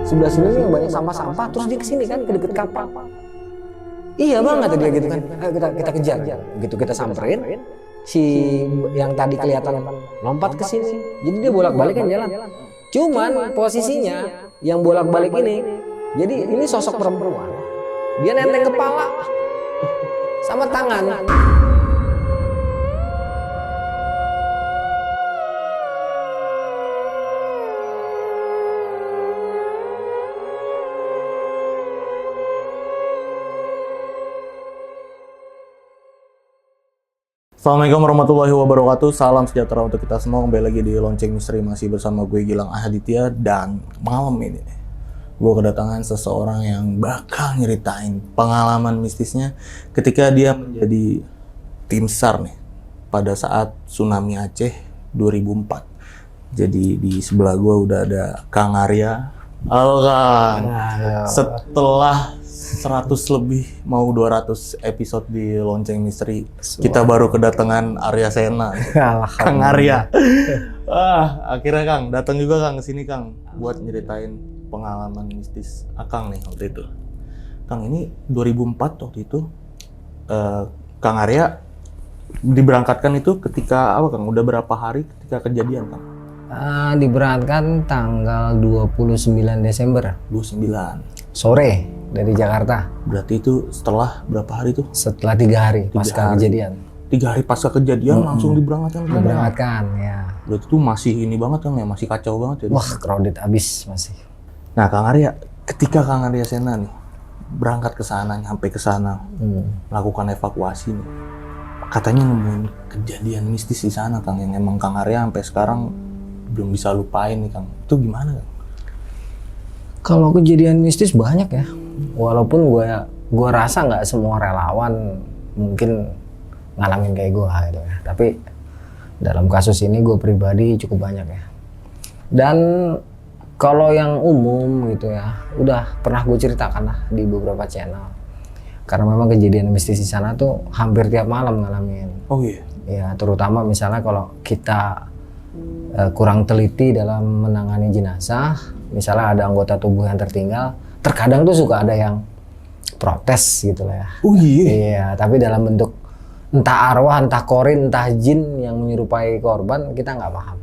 sebelah sini nih banyak sampah-sampah, terus dia kesini kan ke deket kapal. Iya bang, kata dia gitu kan. Ayo kita kejar. Gitu kita samperin, si yang tadi kelihatan lompat ke sini. Jadi dia bolak-balik kan jalan. Cuman posisinya yang bolak-balik ini, jadi ini sosok perempuan. Dia nenteng kepala sama tangan. Assalamualaikum warahmatullahi wabarakatuh. Salam sejahtera untuk kita semua. Kembali lagi di Lonceng Misteri, masih bersama gue Gilang Ahaditya. Dan malam ini gue kedatangan seseorang yang bakal nyeritain pengalaman mistisnya ketika dia menjadi tim SAR nih pada saat tsunami Aceh 2004. Jadi di sebelah gue udah ada Kang Arya. Halo Kang. Setelah 100 lebih mau 200 episode di Lonceng Misteri, kita baru kedatangan Arya Sena. Kang Arya. Akhirnya Kang datang juga Kang ke sini Kang buat nyeritain pengalaman mistis Akang nih waktu itu. Kang, ini 2004 waktu itu Kang Arya diberangkatkan itu ketika apa Kang? Udah berapa hari ketika kejadian Kang? Diberangkatkan tanggal 29 Desember 29 sore dari Jakarta. Berarti itu setelah berapa hari tuh? Setelah 3 hari pasca kejadian. 3 hari pasca kejadian langsung diberangkatkan? Diberangkatkan, ya. Berarti itu masih ini banget Kang ya, masih kacau banget ya? Wah, crowded abis masih. Nah Kang Arya, ketika Kang Arya Sena nih berangkat ke sana, sampai ke sana, melakukan evakuasi nih, katanya nemuin kejadian mistis di sana Kang, yang emang Kang Arya sampai sekarang belum bisa lupain nih Kang. Itu gimana Kang? Kalau kejadian mistis banyak ya. Walaupun gue rasa nggak semua relawan mungkin ngalamin kayak gue gitu ya. Tapi dalam kasus ini gue pribadi cukup banyak ya. Dan kalau yang umum gitu ya, udah pernah gue ceritakan lah di beberapa channel. Karena memang kejadian mistis di sana tuh hampir tiap malam ngalamin. Oh iya? Ya, terutama misalnya kalau kita kurang teliti dalam menangani jenazah, misalnya ada anggota tubuh yang tertinggal, terkadang tuh suka ada yang protes gitu lah ya. Oh iya? Iya, tapi dalam bentuk entah arwah, entah korin, entah jin yang menyerupai korban, kita nggak paham.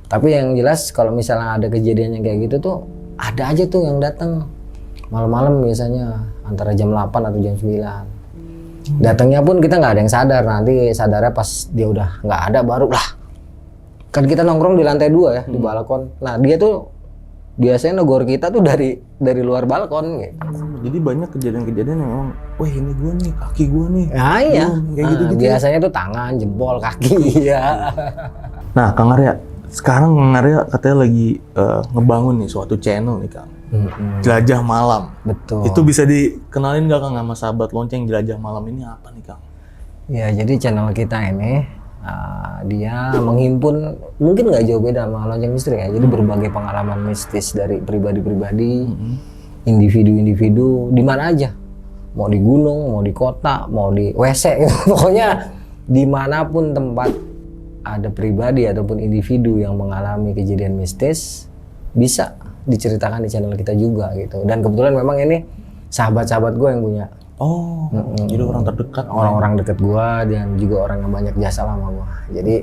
Tapi yang jelas kalau misalnya ada kejadian yang kayak gitu tuh, ada aja tuh yang datang malam-malam, biasanya antara jam 8 atau jam 9. Datangnya pun kita nggak ada yang sadar, nanti sadarnya pas dia udah nggak ada baru lah. Kan kita nongkrong di lantai 2 ya, di balkon. Nah dia tuh biasanya negor kita tuh dari luar balkon gitu. Jadi banyak kejadian-kejadian yang emang, wah ini gue nih, kaki gue nih. Nah iya, kayak gitu-gitu. Biasanya tuh tangan, jempol, kaki ya. Nah Kang Arya, sekarang Kang Arya katanya lagi ngebangun nih suatu channel nih Kang. Jelajah Malam. Betul. Itu bisa dikenalin nggak Kang sama sahabat lonceng, Jelajah Malam ini apa nih Kang? Ya jadi channel kita ini dia menghimpun, mungkin nggak jauh beda sama Lonceng Misteri ya. Jadi berbagai pengalaman mistis dari pribadi-pribadi, individu-individu, di mana aja. Mau di gunung, mau di kota, mau di WC gitu. Pokoknya dimanapun tempat ada pribadi ataupun individu yang mengalami kejadian mistis, bisa diceritakan di channel kita juga gitu. Dan kebetulan memang ini sahabat-sahabat gue yang punya. Oh, jadi orang terdekat, orang-orang dekat gua dan juga orang yang banyak jasa sama gua. Jadi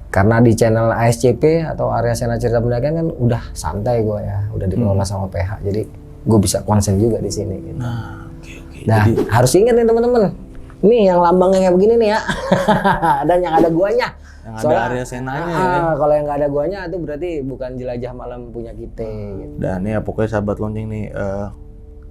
karena di channel ASCP atau Arya Sena Cerita Pendakian kan udah santai gua ya, udah dikelola sama PH. Jadi gua bisa konsen juga di sini gitu. Nah, Nah, jadi harus ingat nih teman-teman. Nih yang lambangnya kayak begini nih ya. Dan yang ada guanya. Yang soalnya, ada Arya Senanya ya. Kalau yang nggak ada guanya itu berarti bukan Jelajah Malam punya kita gitu. Dan ya pokoknya sahabat lonceng nih,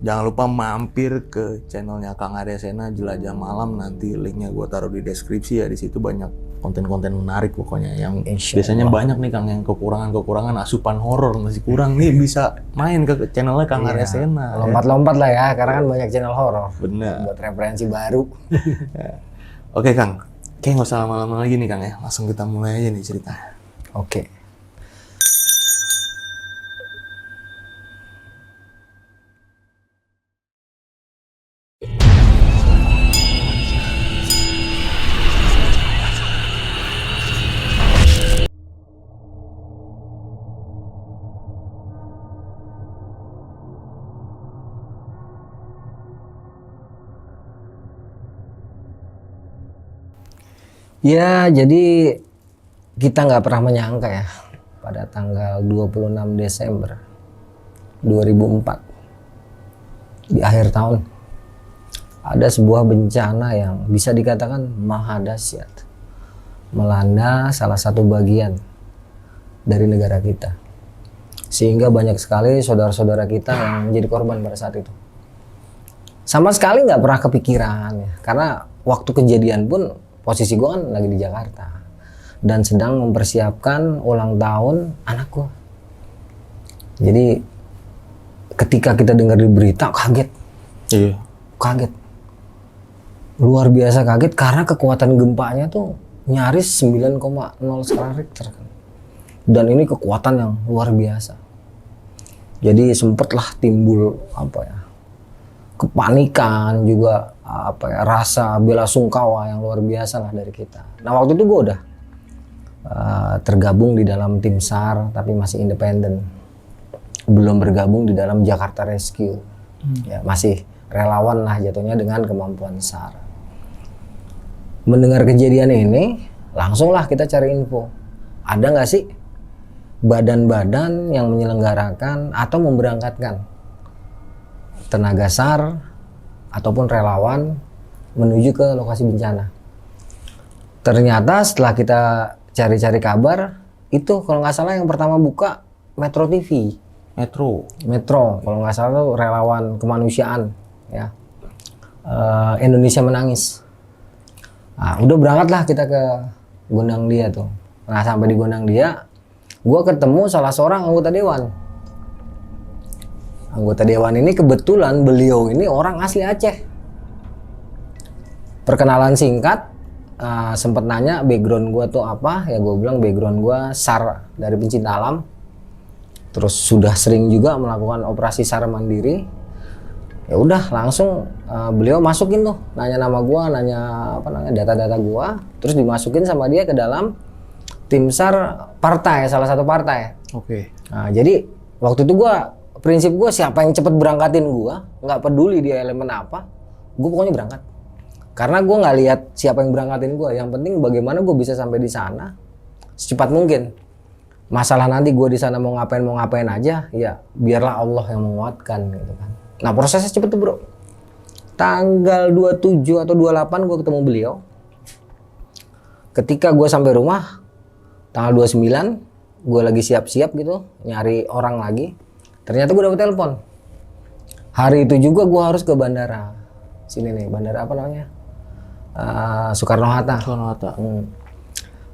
jangan lupa mampir ke channelnya Kang Arya Sena, Jelajah Malam. Nanti linknya gue taruh di deskripsi ya. Di situ banyak konten-konten menarik pokoknya. Yang biasanya banyak nih Kang yang kekurangan asupan horor masih kurang nih, bisa main ke channelnya Kang Arya Sena. Lompat-lompat lah ya, karena kan banyak channel horor. Bener. Buat referensi baru. Oke Kang, kayak nggak usah lama-lama lagi nih Kang ya. Langsung kita mulai aja nih ceritanya. Oke. Ya, jadi kita nggak pernah menyangka ya pada tanggal 26 Desember 2004 di akhir tahun ada sebuah bencana yang bisa dikatakan maha dahsyat melanda salah satu bagian dari negara kita, sehingga banyak sekali saudara-saudara kita yang menjadi korban pada saat itu. Sama sekali nggak pernah kepikiran ya, karena waktu kejadian pun posisi gue kan lagi di Jakarta dan sedang mempersiapkan ulang tahun anak gue. Jadi ketika kita dengar di berita kaget, kaget, luar biasa kaget karena kekuatan gempanya tuh nyaris 9,0 skala Richter kan. Dan ini kekuatan yang luar biasa. Jadi sempatlah timbul kepanikan juga rasa bela sungkawa yang luar biasa lah dari kita. Nah waktu itu gue udah tergabung di dalam tim SAR tapi masih independen, belum bergabung di dalam Jakarta Rescue. Ya, masih relawan lah jatuhnya dengan kemampuan SAR. Mendengar kejadian ini langsunglah kita cari info, ada nggak sih badan-badan yang menyelenggarakan atau memberangkatkan tenaga SAR ataupun relawan menuju ke lokasi bencana. Ternyata setelah kita cari-cari kabar, itu kalau nggak salah yang pertama buka Metro TV. Metro, kalau nggak salah itu relawan kemanusiaan, ya. Indonesia Menangis. Nah, udah berangkatlah kita ke Gondang Dia tuh. Nah sampai di Gondang Dia, gue ketemu salah seorang anggota dewan. Anggota dewan ini kebetulan beliau ini orang asli Aceh. Perkenalan singkat, sempat nanya background gue tuh apa, ya gue bilang background gue SAR dari pencinta alam. Terus sudah sering juga melakukan operasi SAR mandiri. Ya udah langsung beliau masukin tuh, nanya nama gue, nanya data-data gue, terus dimasukin sama dia ke dalam tim SAR partai, salah satu partai. Oke. Nah, jadi waktu itu prinsip gue siapa yang cepet berangkatin gue, nggak peduli dia elemen apa, gue pokoknya berangkat. Karena gue nggak lihat siapa yang berangkatin gue, yang penting bagaimana gue bisa sampai di sana secepat mungkin. Masalah nanti gue di sana mau ngapain aja, ya biarlah Allah yang menguatkan gitu kan. Nah prosesnya cepet tuh bro. Tanggal 27 atau 28 gue ketemu beliau. Ketika gue sampai rumah, tanggal 29 gue lagi siap-siap gitu, nyari orang lagi. Ternyata gue dapet telepon. Hari itu juga gue harus ke bandara. Sini nih, bandara apa namanya? Soekarno-Hatta.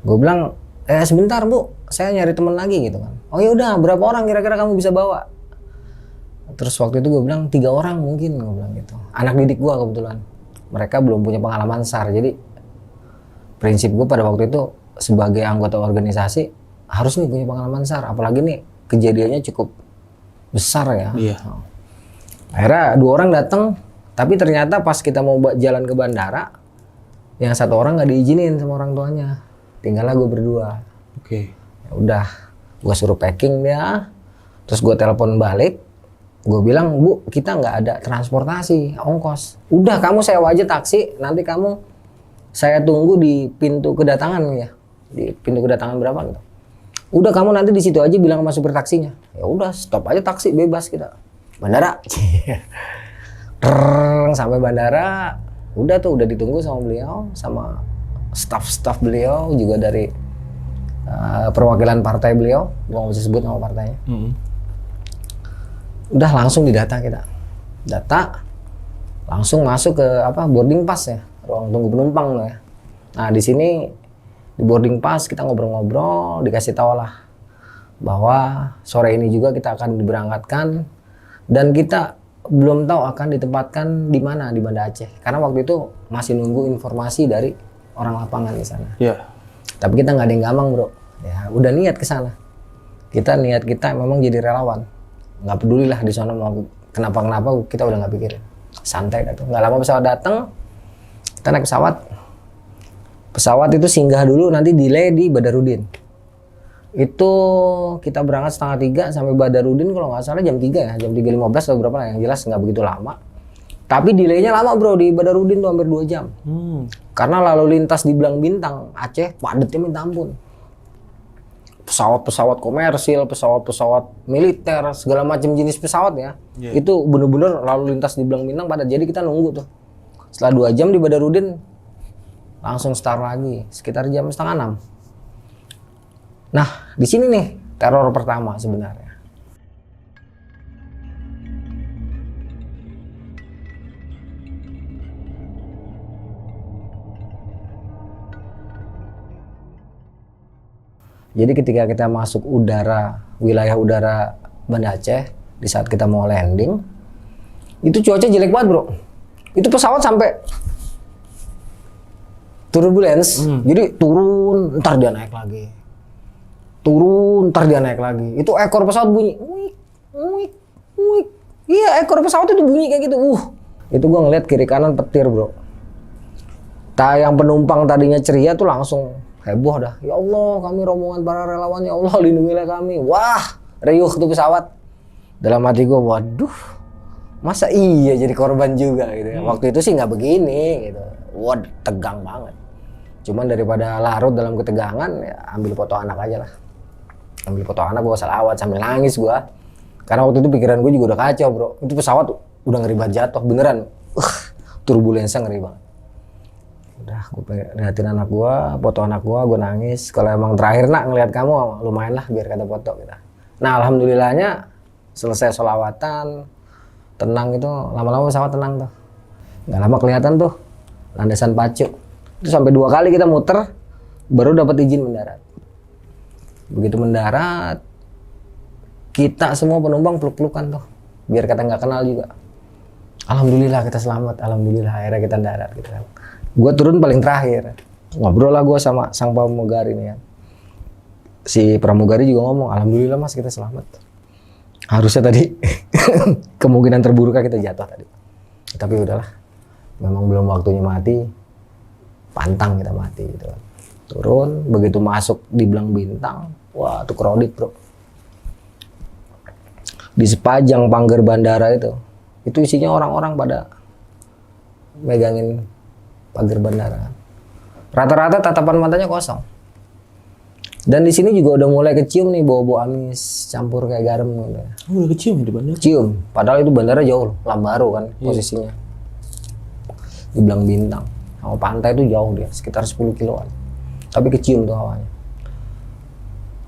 Gue bilang, sebentar bu, saya nyari temen lagi gitu kan. Oh ya udah, berapa orang kira-kira kamu bisa bawa? Terus waktu itu gue bilang 3 orang mungkin, gue bilang gitu. Anak didik gue kebetulan. Mereka belum punya pengalaman SAR, jadi prinsip gue pada waktu itu sebagai anggota organisasi harus nih punya pengalaman SAR. Apalagi nih kejadiannya cukup besar ya. Iya. Akhirnya 2 orang datang, tapi ternyata pas kita mau jalan ke bandara, yang 1 orang nggak diizinin sama orang tuanya. Tinggallah gue berdua. Oke. Ya udah, gue suruh packing dia, terus gue telepon balik, gue bilang bu kita nggak ada transportasi ongkos. Udah kamu sewa aja taksi, nanti saya tunggu di pintu kedatangan ya, di pintu kedatangan berapa gitu. Udah kamu nanti di situ aja bilang sama supir taksinya. Ya udah stop aja taksi bebas kita. Bandara. Sampai bandara, udah ditunggu sama beliau, sama staf beliau juga dari perwakilan partai beliau. Gua nggak bisa sebut nama partainya. Udah langsung didata kita. Data langsung masuk ke boarding pass ya, ruang tunggu penumpang loh ya. Nah di sini di boarding pass kita ngobrol-ngobrol, dikasih tahu lah bahwa sore ini juga kita akan diberangkatkan dan kita belum tahu akan ditempatkan di mana di Banda Aceh karena waktu itu masih nunggu informasi dari orang lapangan di sana. Iya. Tapi kita nggak ada yang gampang bro, ya udah niat ke sana. Niat kita memang jadi relawan, nggak peduli lah di sana mau kenapa kita udah nggak pikirin, santai dah tuh. Nggak lama pesawat datang, kita naik pesawat. Pesawat itu singgah dulu, nanti delay di Badarudin. Itu kita berangkat 2:30 sampai Badarudin kalau nggak salah jam 3 ya, jam 3.15 atau berapa lah, yang jelas nggak begitu lama. Tapi delaynya lama bro, di Badarudin tuh hampir 2 jam. Karena lalu lintas di Belang Bintang, Aceh, padatnya minta ampun. Pesawat-pesawat komersil, pesawat-pesawat militer, segala macam jenis pesawat ya. Itu bener-bener lalu lintas di Belang Bintang padat. Jadi kita nunggu tuh. Setelah 2 jam di Badarudin, langsung start lagi, sekitar jam 5:30. Nah, di sini nih teror pertama sebenarnya. Jadi ketika kita masuk wilayah udara Banda Aceh, di saat kita mau landing, itu cuaca jelek banget bro. Itu pesawat sampai turbulence, jadi turun, ntar dia naik lagi. Turun, ntar dia naik lagi. Itu ekor pesawat bunyi, wik, wik, wik. Iya, ekor pesawat itu bunyi kayak gitu. Itu gua ngeliat kiri kanan petir bro. Yang penumpang tadinya ceria tuh langsung heboh dah. Ya Allah, kami rombongan para relawan, ya Allah lindungilah kami. Wah, riuh tuh pesawat. Dalam hati gue, waduh, masa iya jadi korban juga gitu ya. Waktu itu sih nggak begini gitu. Wah, tegang banget. Cuman daripada larut dalam ketegangan, ya ambil foto anak aja lah. Ambil foto anak, gue salawat sambil nangis gue. Karena waktu itu pikiran gue juga udah kacau bro. Itu pesawat udah ngeri banget jatuh, beneran. Turbulensinya ngeri banget. Udah, gue liatin anak gue, foto anak gue nangis. Kalau emang terakhir nak ngeliat kamu, lumayan lah biar kata foto kita. Nah alhamdulillahnya selesai sholawatan, tenang itu, lama-lama pesawat tenang tuh. Nggak lama kelihatan tuh landasan pacu. Itu sampai 2 kali kita muter, baru dapat izin mendarat. Begitu mendarat, kita semua penumpang peluk-pelukan tuh, biar kata nggak kenal juga. Alhamdulillah kita selamat, alhamdulillah akhirnya kita mendarat gitu kan. Gue turun paling terakhir, ngobrol lah gue sama sang pramugari nih kan. Si pramugari juga ngomong, alhamdulillah mas kita selamat. Harusnya tadi kemungkinan terburuknya kita jatuh tadi. Tapi udahlah, memang belum waktunya mati, pantang kita mati gitu kan. Turun, begitu masuk di Belang Bintang, wah tuh crowded bro. Di sepanjang pagar bandara itu isinya orang-orang pada megangin pagar bandara. Rata-rata tatapan matanya kosong. Dan di sini juga udah mulai kecium nih bau-bau amis campur kayak garam gitu. Udah kecium di bandara? Cium. Padahal itu bandara jauh, Lambaro kan posisinya. Di Belang Bintang. Sama pantai itu jauh dia, sekitar 10 kiloan. Tapi kecium tuh hawanya.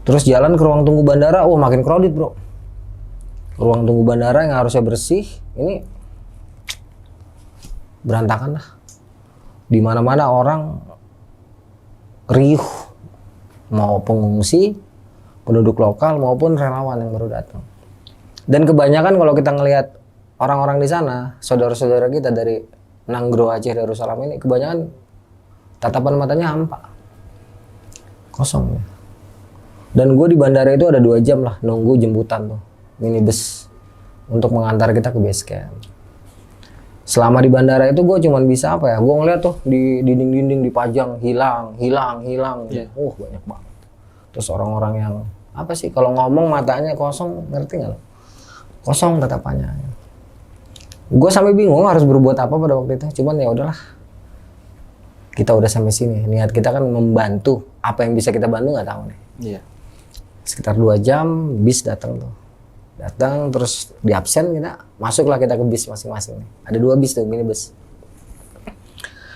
Terus jalan ke ruang tunggu bandara, makin crowded bro. Ruang tunggu bandara yang harusnya bersih, ini berantakan lah. Di mana-mana orang riuh, mau pengungsi, penduduk lokal maupun relawan yang baru datang. Dan kebanyakan kalau kita ngelihat orang-orang di sana, saudara-saudara kita dari Nanggro Aceh Darussalam ini, kebanyakan tatapan matanya hampa, kosong. Dan gue di bandara itu ada 2 jam lah nunggu jemputan tuh, minibus untuk mengantar kita ke base camp. Selama di bandara itu gue cuman bisa gue ngeliat tuh di dinding-dinding dipajang hilang. Yeah. Banyak banget. Terus orang-orang yang apa sih kalau ngomong matanya kosong, ngerti nggak lo? Kosong tatapannya. Gue sampai bingung harus berbuat apa pada waktu itu. Cuman ya udahlah, kita udah sampai sini. Niat kita kan membantu. Apa yang bisa kita bantu nggak tahu nih. Yeah. Sekitar 2 jam bis datang tuh. Datang terus di absen kita masuklah kita ke bis masing-masing. Ada 2 bis tuh, minibus.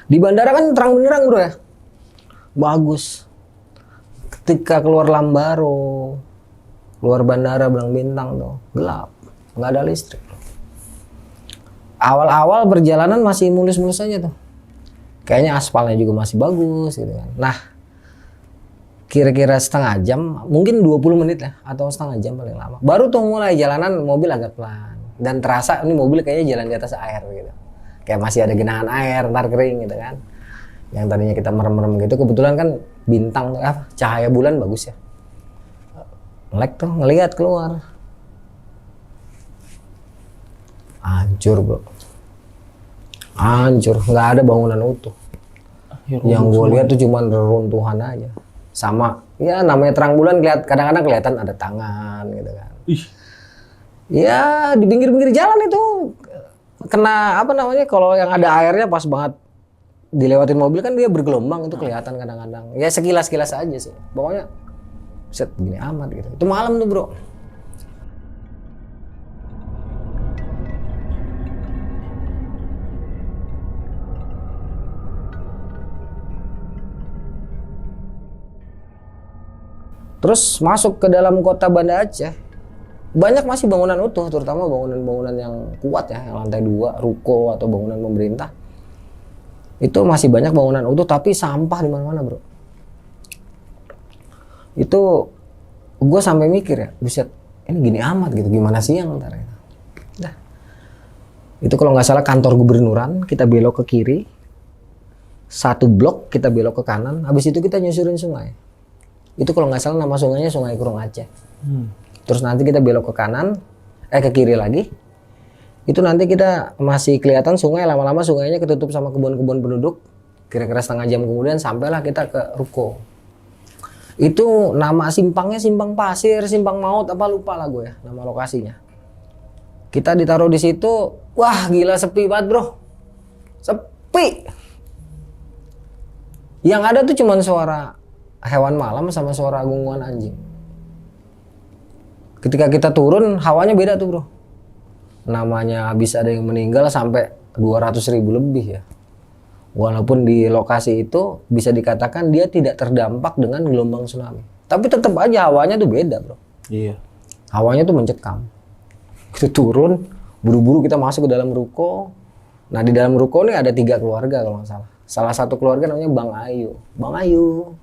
Di bandara kan terang benderang bro ya, bagus. Ketika keluar Lambaro, keluar bandara Belang Bintang tuh gelap, nggak ada listrik. Awal-awal perjalanan masih mulus-mulus aja tuh, kayaknya aspalnya juga masih bagus gitu kan. Nah kira-kira setengah jam, mungkin 20 menit ya, atau setengah jam paling lama. Baru tuh mulai jalanan mobil agak pelan. Dan terasa ini mobil kayaknya jalan di atas air gitu. Kayak masih ada genangan air, ntar kering gitu kan. Yang tadinya kita merem-merem gitu, kebetulan kan bintang, cahaya bulan bagus ya. Melek tuh, ngelihat keluar. Hancur bro. Hancur, nggak ada bangunan utuh. Yang gue lihat tuh cuma reruntuhan aja. Sama ya namanya terang bulan kadang-kadang kelihatan ada tangan gitu kan. Ya di pinggir-pinggir jalan itu kena apa namanya, kalau yang ada airnya pas banget dilewatin mobil kan dia bergelombang, itu kelihatan kadang-kadang. Ya sekilas-kilas aja sih. Pokoknya set gini amat gitu. Itu malam tuh, Bro. Terus masuk ke dalam kota Banda Aceh, banyak masih bangunan utuh, terutama bangunan-bangunan yang kuat ya, yang lantai 2, ruko atau bangunan pemerintah. Itu masih banyak bangunan utuh, tapi sampah di mana-mana, Bro. Itu gue sampai mikir ya, buset, ini gini amat gitu, gimana siang ntar ya. Nah, itu kalau nggak salah kantor gubernuran, kita belok ke kiri, 1 blok kita belok ke kanan, habis itu kita nyusurin sungai. Itu kalau nggak salah nama sungainya Sungai Kurung Aceh. Terus nanti kita belok ke kanan, ke kiri lagi. Itu nanti kita masih kelihatan sungai, lama-lama sungainya ketutup sama kebun-kebun penduduk. Kira-kira setengah jam kemudian sampailah kita ke ruko. Itu nama simpangnya simpang pasir, simpang maut, apa lupa lah gue ya nama lokasinya. Kita ditaruh di situ, wah gila sepi banget, Bro. Sepi. Yang ada tuh cuman suara hewan malam sama suara gunggungan anjing. Ketika kita turun, hawanya beda tuh, Bro. Namanya habis ada yang meninggal sampai 200.000 lebih ya. Walaupun di lokasi itu bisa dikatakan dia tidak terdampak dengan gelombang tsunami. Tapi tetap aja hawanya tuh beda, Bro. Iya. Hawanya tuh mencekam. Kita turun, buru-buru kita masuk ke dalam ruko. Nah, di dalam ruko nih ada 3 keluarga kalau nggak salah. Salah satu keluarga namanya Bang Ayu. Bang Ayu.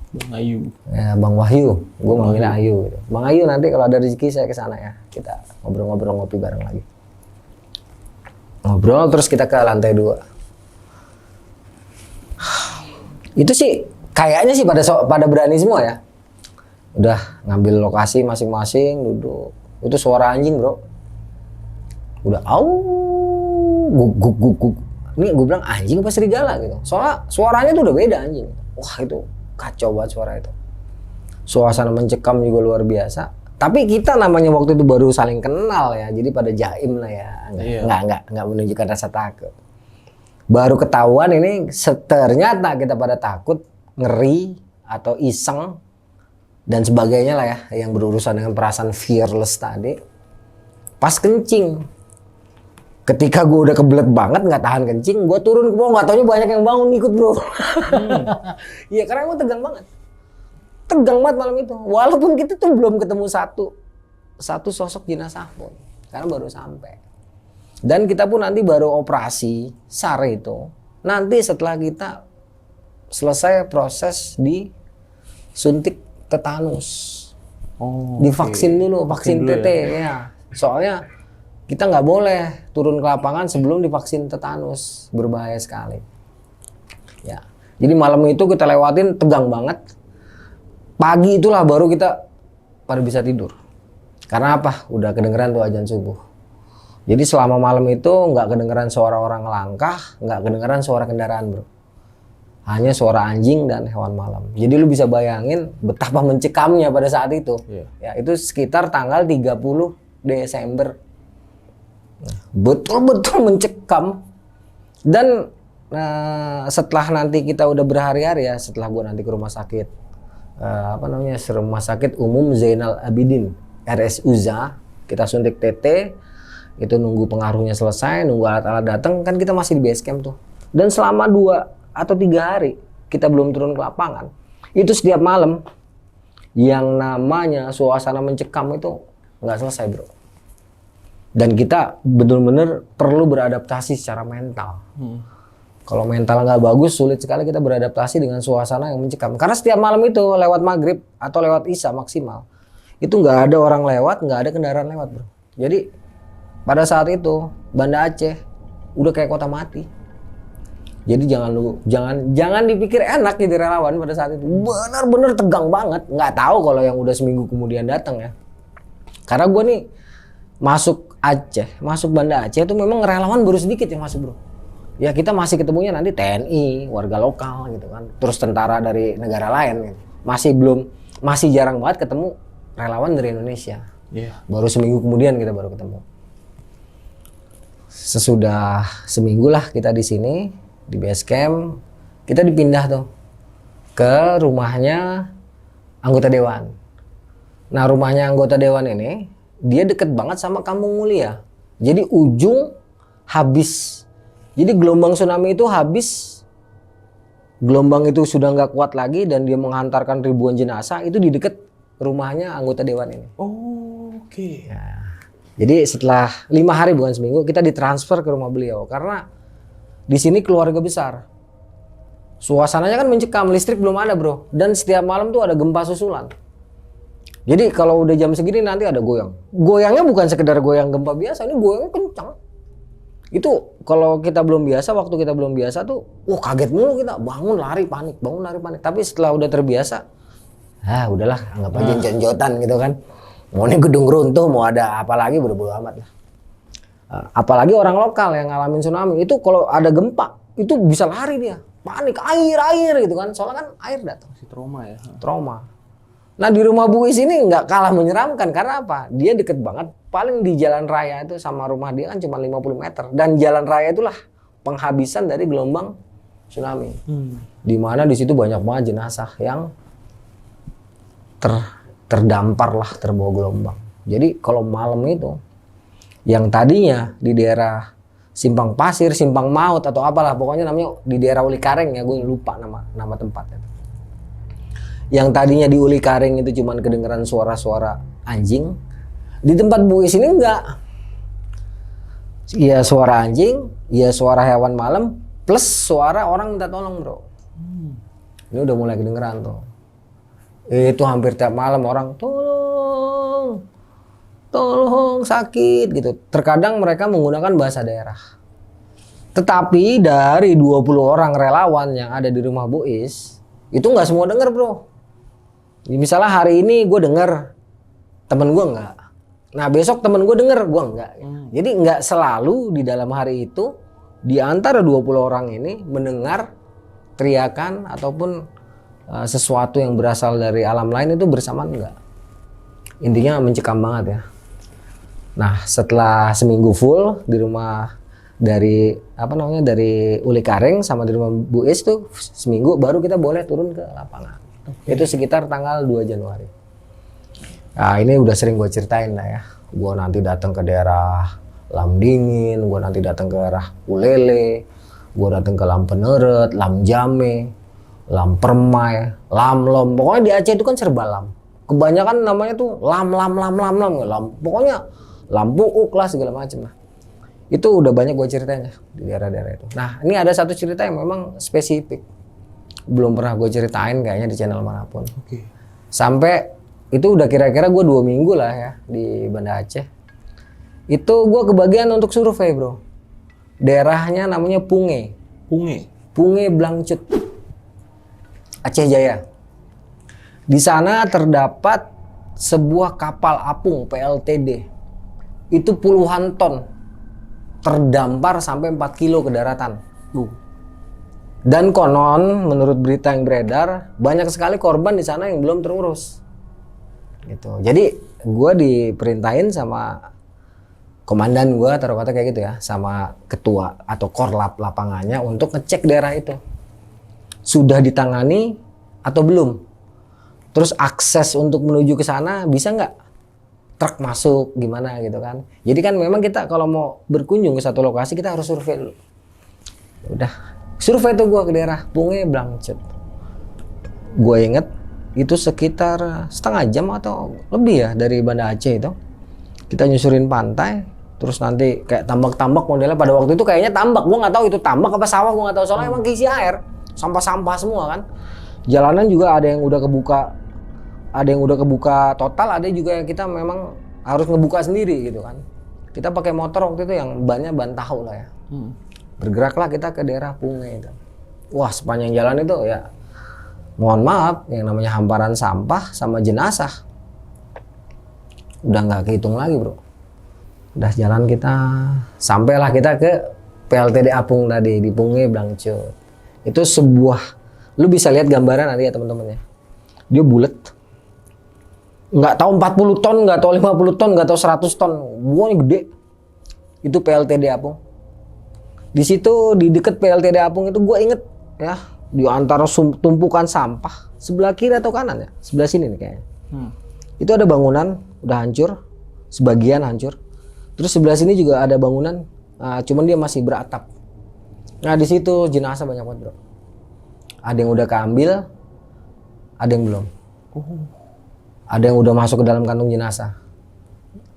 Bang Ayu. Ya, Bang Wahyu. Gue manggilnya Ayu gitu. Bang Ayu, nanti kalau ada rezeki saya ke sana ya. Kita ngobrol-ngobrol, ngopi bareng lagi. Ngobrol terus kita ke lantai 2. Itu sih kayaknya sih pada berani semua ya. Udah ngambil lokasi masing-masing, duduk. Itu suara anjing, Bro. Udah guk. Ini gue bilang anjing apa serigala gitu. Soalnya suaranya tuh udah beda anjing. Wah, itu kacau banget suara itu. Suasana mencekam juga luar biasa. Tapi kita namanya waktu itu baru saling kenal ya. Jadi pada jaim lah ya. Nggak menunjukkan rasa takut. Baru ketahuan ini ternyata kita pada takut, ngeri atau iseng dan sebagainya lah ya, yang berurusan dengan perasaan fearless tadi. Pas kencing. Ketika gue udah kebelet banget, nggak tahan kencing, gue turun ke bawah, nggak taunya banyak yang bangun ikut, Bro. Iya, karena gue tegang banget. Tegang banget malam itu. Walaupun kita tuh belum ketemu satu sosok jenazah pun. Karena baru sampai. Dan kita pun nanti baru operasi SAR itu. Nanti setelah kita selesai proses di suntik tetanus. Divaksin dulu, vaksin TT ya. Soalnya kita nggak boleh turun ke lapangan sebelum divaksin tetanus, berbahaya sekali. Ya, jadi malam itu kita lewatin tegang banget. Pagi itulah baru kita pada bisa tidur. Karena apa? Udah kedengeran tuh azan subuh. Jadi selama malam itu nggak kedengeran suara orang langkah, nggak kedengeran suara kendaraan, Bro. Hanya suara anjing dan hewan malam. Jadi lu bisa bayangin betapa mencekamnya pada saat itu. Ya, itu sekitar tanggal 30 Desember. Betul-betul mencekam. Dan setelah nanti kita udah berhari-hari ya, setelah gua nanti ke rumah sakit Rumah Sakit Umum Zainal Abidin RSUZA, kita suntik TT, itu nunggu pengaruhnya selesai, nunggu alat-alat datang, kan kita masih di base camp tuh. Dan selama 2 atau 3 hari kita belum turun ke lapangan. Itu setiap malam yang namanya suasana mencekam itu nggak selesai, Bro. Dan kita benar-benar perlu beradaptasi secara mental. Kalau mental nggak bagus, sulit sekali kita beradaptasi dengan suasana yang mencekam. Karena setiap malam itu lewat maghrib atau lewat isya maksimal, itu nggak ada orang lewat, nggak ada kendaraan lewat, Bro. Jadi pada saat itu Banda Aceh udah kayak kota mati. Jadi jangan dipikir enak jadi relawan pada saat itu. Benar-benar tegang banget. Nggak tahu kalau yang udah seminggu kemudian datang ya. Karena gue nih masuk Banda Aceh itu memang relawan baru sedikit yang masuk, Bro. Ya kita masih ketemunya nanti TNI, warga lokal gitu kan. Terus tentara dari negara lain gitu. Masih jarang banget ketemu relawan dari Indonesia. Baru seminggu kemudian kita baru ketemu. sesudah seminggu lah kita di sini di base camp, kita dipindah tuh ke rumahnya anggota dewan. Nah rumahnya anggota dewan ini dia deket banget sama Kampung Mulia. Jadi ujung habis. Jadi gelombang tsunami itu habis. Gelombang itu sudah nggak kuat lagi dan dia menghantarkan ribuan jenazah itu di deket rumahnya anggota dewan ini. Oh, oke. Ya. Jadi setelah 5 hari bukan seminggu kita ditransfer ke rumah beliau karena di sini keluarga besar. Suasananya kan mencekam, listrik belum ada bro. Dan setiap malam tuh ada gempa susulan. Jadi kalau udah jam segini nanti ada goyang. Goyangnya bukan sekedar goyang gempa biasa, ini goyangnya kencang. Itu kalau kita belum biasa, waktu kita belum biasa tuh, kaget mulu kita, bangun lari panik. Tapi setelah udah terbiasa, udahlah anggap aja jonjotan gitu kan. Mau ini gedung runtuh, mau ada apa lagi bodo-bodo amat lah. Apalagi orang lokal yang ngalamin tsunami, itu kalau ada gempa, itu bisa lari dia. Panik, air gitu kan, soalnya kan air datang. Masih trauma ya? Trauma. Nah di rumah Bu Is ini nggak kalah menyeramkan, karena apa? Dia deket banget, paling di jalan raya itu sama rumah dia kan cuma 50 meter. Dan jalan raya itulah penghabisan dari gelombang tsunami. Dimana di situ banyak banget jenazah yang terdampar lah, terbawa gelombang. Jadi kalau malam itu, yang tadinya di daerah Simpang Pasir, Simpang Maut atau apalah pokoknya namanya di daerah Uli Kareng ya, gue lupa nama tempatnya. Yang tadinya di Uli Kareng itu cuman kedengeran suara-suara anjing, di tempat Bu Is ini enggak. Iya suara anjing, iya suara hewan malam, plus suara orang minta tolong bro. Ini udah mulai kedengeran tuh. Itu hampir tiap malam orang tolong sakit gitu. Terkadang mereka menggunakan bahasa daerah. Tetapi dari 20 orang relawan yang ada di rumah Bu Is, itu nggak semua denger bro. Misalnya hari ini gue denger, temen gue nggak. Nah besok temen gue denger, gue nggak. Jadi nggak selalu di dalam hari itu di antara 20 orang ini mendengar teriakan ataupun sesuatu yang berasal dari alam lain itu bersamaan enggak. Intinya mencekam banget ya. Nah setelah seminggu full di rumah dari Uli Kareng sama di rumah Bu Is tuh seminggu baru kita boleh turun ke lapangan. Itu sekitar tanggal 2 Januari. Nah ini udah sering gue ceritain lah ya. Gue nanti datang ke daerah Lam Dingin, gue nanti datang ke daerah Ulele, gue datang ke Lam Peneret, Lam Jame, Lam Permai, Lam Lom. Pokoknya di Aceh itu kan serba lam. Kebanyakan namanya tuh lam. Pokoknya Lam Puuk lah segala macam lah. Itu udah banyak gue ceritanya di daerah-daerah itu. Nah ini ada satu cerita yang memang spesifik. Belum pernah gue ceritain kayaknya di channel manapun. Sampai itu udah kira-kira gue 2 minggu lah ya di Banda Aceh. Itu gue kebagian untuk survei bro. Daerahnya namanya Punge Blangcut, Aceh Jaya. Di sana terdapat sebuah kapal apung PLTD. Itu puluhan ton terdampar sampai 4 kilo ke daratan. Dan konon menurut berita yang beredar banyak sekali korban di sana yang belum terurus. Gitu. Jadi gue diperintahin sama komandan gue, taruh kata kayak gitu ya, sama ketua atau korlap lapangannya untuk ngecek daerah itu. Sudah ditangani atau belum? Terus akses untuk menuju ke sana bisa nggak? Truk masuk gimana gitu kan? Jadi kan memang kita kalau mau berkunjung ke satu lokasi kita harus survei dulu. Udah, survei tuh gue ke daerah Punge Blangcut. Gue inget itu sekitar setengah jam atau lebih ya dari Banda Aceh itu. Kita nyusurin pantai, terus nanti kayak tambak-tambak modelnya. Pada waktu itu kayaknya tambak, gue nggak tahu itu tambak apa sawah, gue nggak tahu soalnya emang keisi air, sampah-sampah semua kan. Jalanan juga ada yang udah kebuka total, ada juga yang kita memang harus ngebuka sendiri gitu kan. Kita pakai motor waktu itu yang bannya ban tahu lah ya. Bergeraklah kita ke daerah Punge itu. Wah sepanjang jalan itu ya mohon maaf yang namanya hamparan sampah sama jenazah udah nggak kehitung lagi bro. Udah jalan kita sampailah kita ke PLTD Apung tadi di Punge Blangcut. Itu sebuah, lu bisa lihat gambaran nanti ya teman-teman ya. Dia bulat, nggak tahu 40 ton, nggak tahu 50 ton, nggak tahu 100 ton, buahnya gede. Itu PLTD Apung. Di situ di deket PLTD Apung itu gue inget ya, di antara tumpukan sampah sebelah kiri atau kanan ya, sebelah sini nih kayaknya. Itu ada bangunan udah hancur, sebagian hancur. Terus sebelah sini juga ada bangunan, cuman dia masih beratap. Nah di situ jenazah banyak banget bro. Ada yang udah keambil, ada yang belum. Ada yang udah masuk ke dalam kantung jenazah.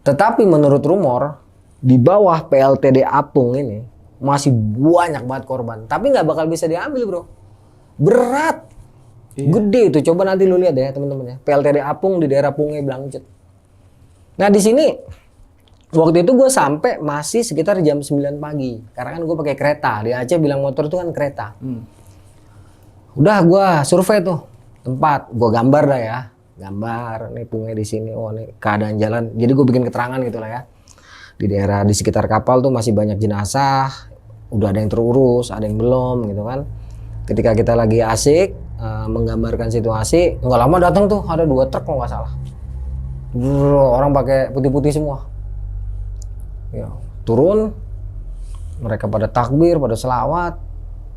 Tetapi menurut rumor di bawah PLTD Apung ini masih banyak banget korban. Tapi nggak bakal bisa diambil bro. Berat. Gede itu. Coba nanti lu lihat ya teman-teman ya. PLTD Apung di daerah Punge Blangcut. Nah di sini waktu itu gue sampai masih sekitar jam 9 pagi. Karena kan gue pakai kereta. Di Aceh bilang motor itu kan kereta. Udah gue survei tuh tempat. Gue gambar dah ya. Gambar nih Punge di sini. Oh nih keadaan jalan. Jadi gue bikin keterangan gitu lah ya. Di daerah di sekitar kapal tuh masih banyak jenazah. Udah ada yang terurus, ada yang belum gitu kan. Ketika kita lagi asik menggambarkan situasi, nggak lama datang tuh ada 2 truk kalau nggak salah. Orang pakai putih-putih semua. Ya, turun, mereka pada takbir, pada selawat.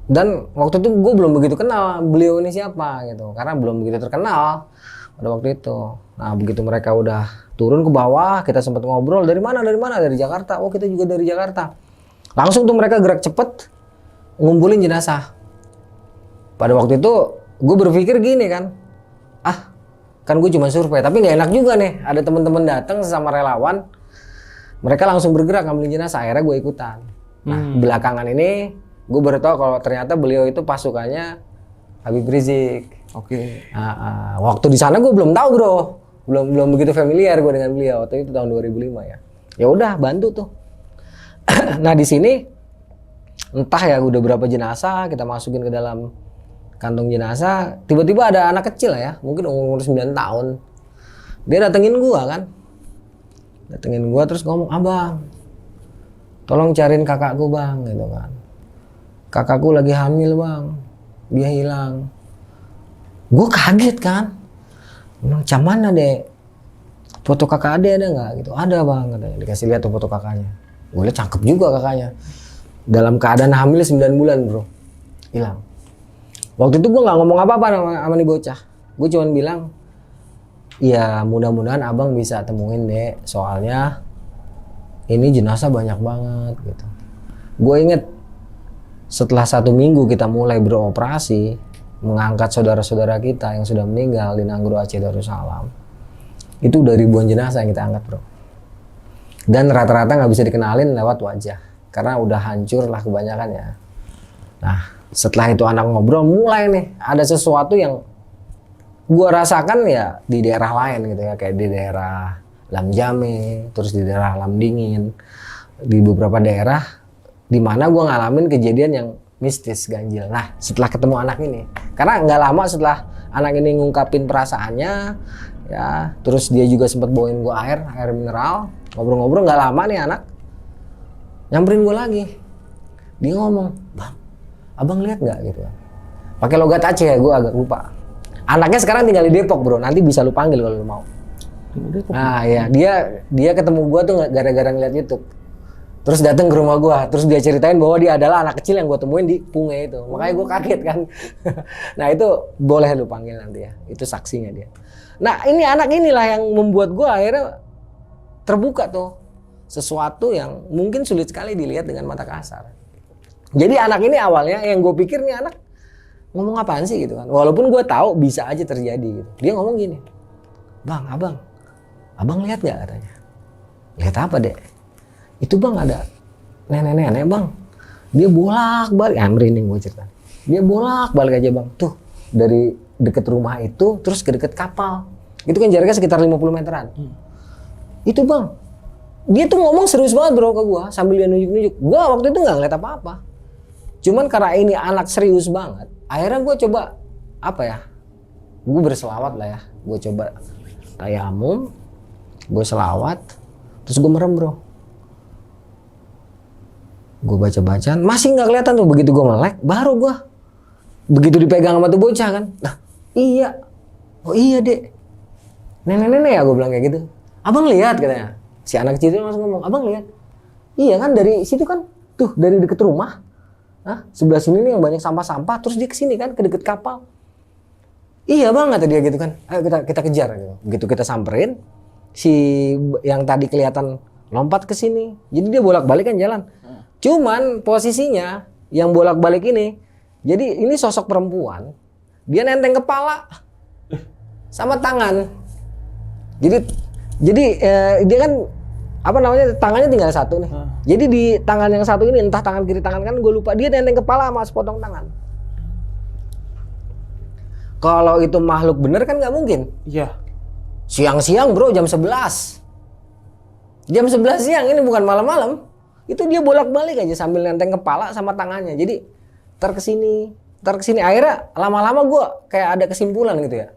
Dan waktu itu gue belum begitu kenal beliau ini siapa gitu, karena belum begitu terkenal pada waktu itu. Nah begitu mereka udah turun ke bawah, kita sempat ngobrol, dari mana, dari Jakarta. Oh kita juga dari Jakarta. Langsung tuh mereka gerak cepet ngumpulin jenazah. Pada waktu itu gue berpikir gini kan, kan gue cuma survei, tapi nggak enak juga nih. Ada teman-teman datang sama relawan, mereka langsung bergerak ngambilin jenazah. Akhirnya gue ikutan. Nah belakangan ini gue baru tahu kalau ternyata beliau itu pasukannya Habib Rizik. Oke. Waktu di sana gue belum tahu bro, belum begitu familiar gue dengan beliau. Waktu itu tahun 2005 ya. Ya udah bantu tuh. Nah di sini entah ya udah berapa jenazah kita masukin ke dalam kantong jenazah, tiba-tiba ada anak kecil ya, mungkin umur 9 tahun. Dia datengin gua kan. Datengin gua terus ngomong, "Abang, tolong cariin kakakku bang," gitu kan. "Kakakku lagi hamil bang, dia hilang." Gua kaget kan. "Macam mana dek? Foto kakak ade ada nggak?" Gitu. "Ada bang," katanya. Dikasih lihat tuh foto kakaknya. Gue lihat cakep juga kakaknya. Dalam keadaan hamil 9 bulan bro, hilang. Waktu itu gue nggak ngomong apa-apa sama nih bocah. Gue cuman bilang, ya mudah-mudahan abang bisa temuin dek. Soalnya ini jenazah banyak banget gitu. Gue inget setelah 1 minggu kita mulai beroperasi, mengangkat saudara-saudara kita yang sudah meninggal di Nangguru Aceh Darussalam. Itu udah ribuan jenazah yang kita angkat bro. Dan rata-rata nggak bisa dikenalin lewat wajah. Karena udah hancur lah kebanyakan ya. Nah setelah itu anak ngobrol, mulai nih ada sesuatu yang gua rasakan ya di daerah lain gitu ya, kayak di daerah Lam Jame, terus di daerah Lam Dingin, di beberapa daerah di mana gua ngalamin kejadian yang mistis ganjil. Nah setelah ketemu anak ini, karena nggak lama setelah anak ini ngungkapin perasaannya ya, terus dia juga sempat bawain gua air mineral, ngobrol-ngobrol nggak lama nih anak nyamperin gua lagi. Dia ngomong, "Bang, abang lihat nggak?" gitu kan. Pakai logat Aceh ya, gue agak lupa. Anaknya sekarang tinggal di Depok bro, nanti bisa lu panggil kalau lu mau. Nah ya, dia ketemu gue tuh gara-gara ngeliat YouTube. Terus datang ke rumah gue, terus dia ceritain bahwa dia adalah anak kecil yang gue temuin di Punge itu. Makanya gue kaget kan. Nah itu boleh lu panggil nanti ya, itu saksinya dia. Nah ini anak inilah yang membuat gue akhirnya terbuka tuh sesuatu yang mungkin sulit sekali dilihat dengan mata kasar. Jadi anak ini awalnya yang gue pikir nih anak ngomong apaan sih gitu kan. Walaupun gue tahu bisa aja terjadi gitu. Dia ngomong gini, "Bang, abang lihat gak?" katanya. "Lihat apa dek?" "Itu bang ada nenek-nenek bang. Dia bolak-balik." Merinding gue cerita. "Dia bolak-balik aja bang. Tuh dari deket rumah itu terus ke deket kapal. Itu kan jaraknya sekitar 50 meteran. Itu bang." Dia tuh ngomong serius banget bro ke gue sambil dia nunjuk-nunjuk. Gue waktu itu nggak ngeliat apa-apa. Cuman karena ini anak serius banget, akhirnya gue coba apa ya? Gue berselawat lah ya. Gue coba tayamum, gue selawat, terus gue merem bro. Gue baca-bacaan, masih nggak kelihatan tuh. Begitu gue melek, baru gue begitu dipegang sama tuh bocah kan. Nah iya, oh iya dek, nenek-nenek ya, gue bilang kayak gitu. "Abang lihat," katanya. Si anak kecil itu langsung ngomong, "Abang lihat." Iya kan dari situ kan, tuh dari deket rumah. Nah, sebelah sini nih yang banyak sampah-sampah, terus dia kesini kan ke deket kapal. Iya bang kata dia gitu kan, ayo kita kejar gitu. Begitu kita samperin, si yang tadi kelihatan lompat ke sini. Jadi dia bolak-balik kan jalan. Cuman posisinya yang bolak-balik ini, jadi ini sosok perempuan, dia nenteng kepala sama tangan. Jadi dia kan apa namanya, tangannya tinggal satu nih. Jadi di tangan yang satu ini, entah tangan kiri tangan kan gue lupa, dia nenteng kepala sama sepotong tangan. Kalau itu makhluk bener kan nggak mungkin. Iya. Siang-siang bro, jam 11. Jam 11 siang, ini bukan malam-malam. Itu dia bolak-balik aja sambil nenteng kepala sama tangannya. Jadi ntar kesini. Akhirnya lama-lama gue kayak ada kesimpulan gitu ya.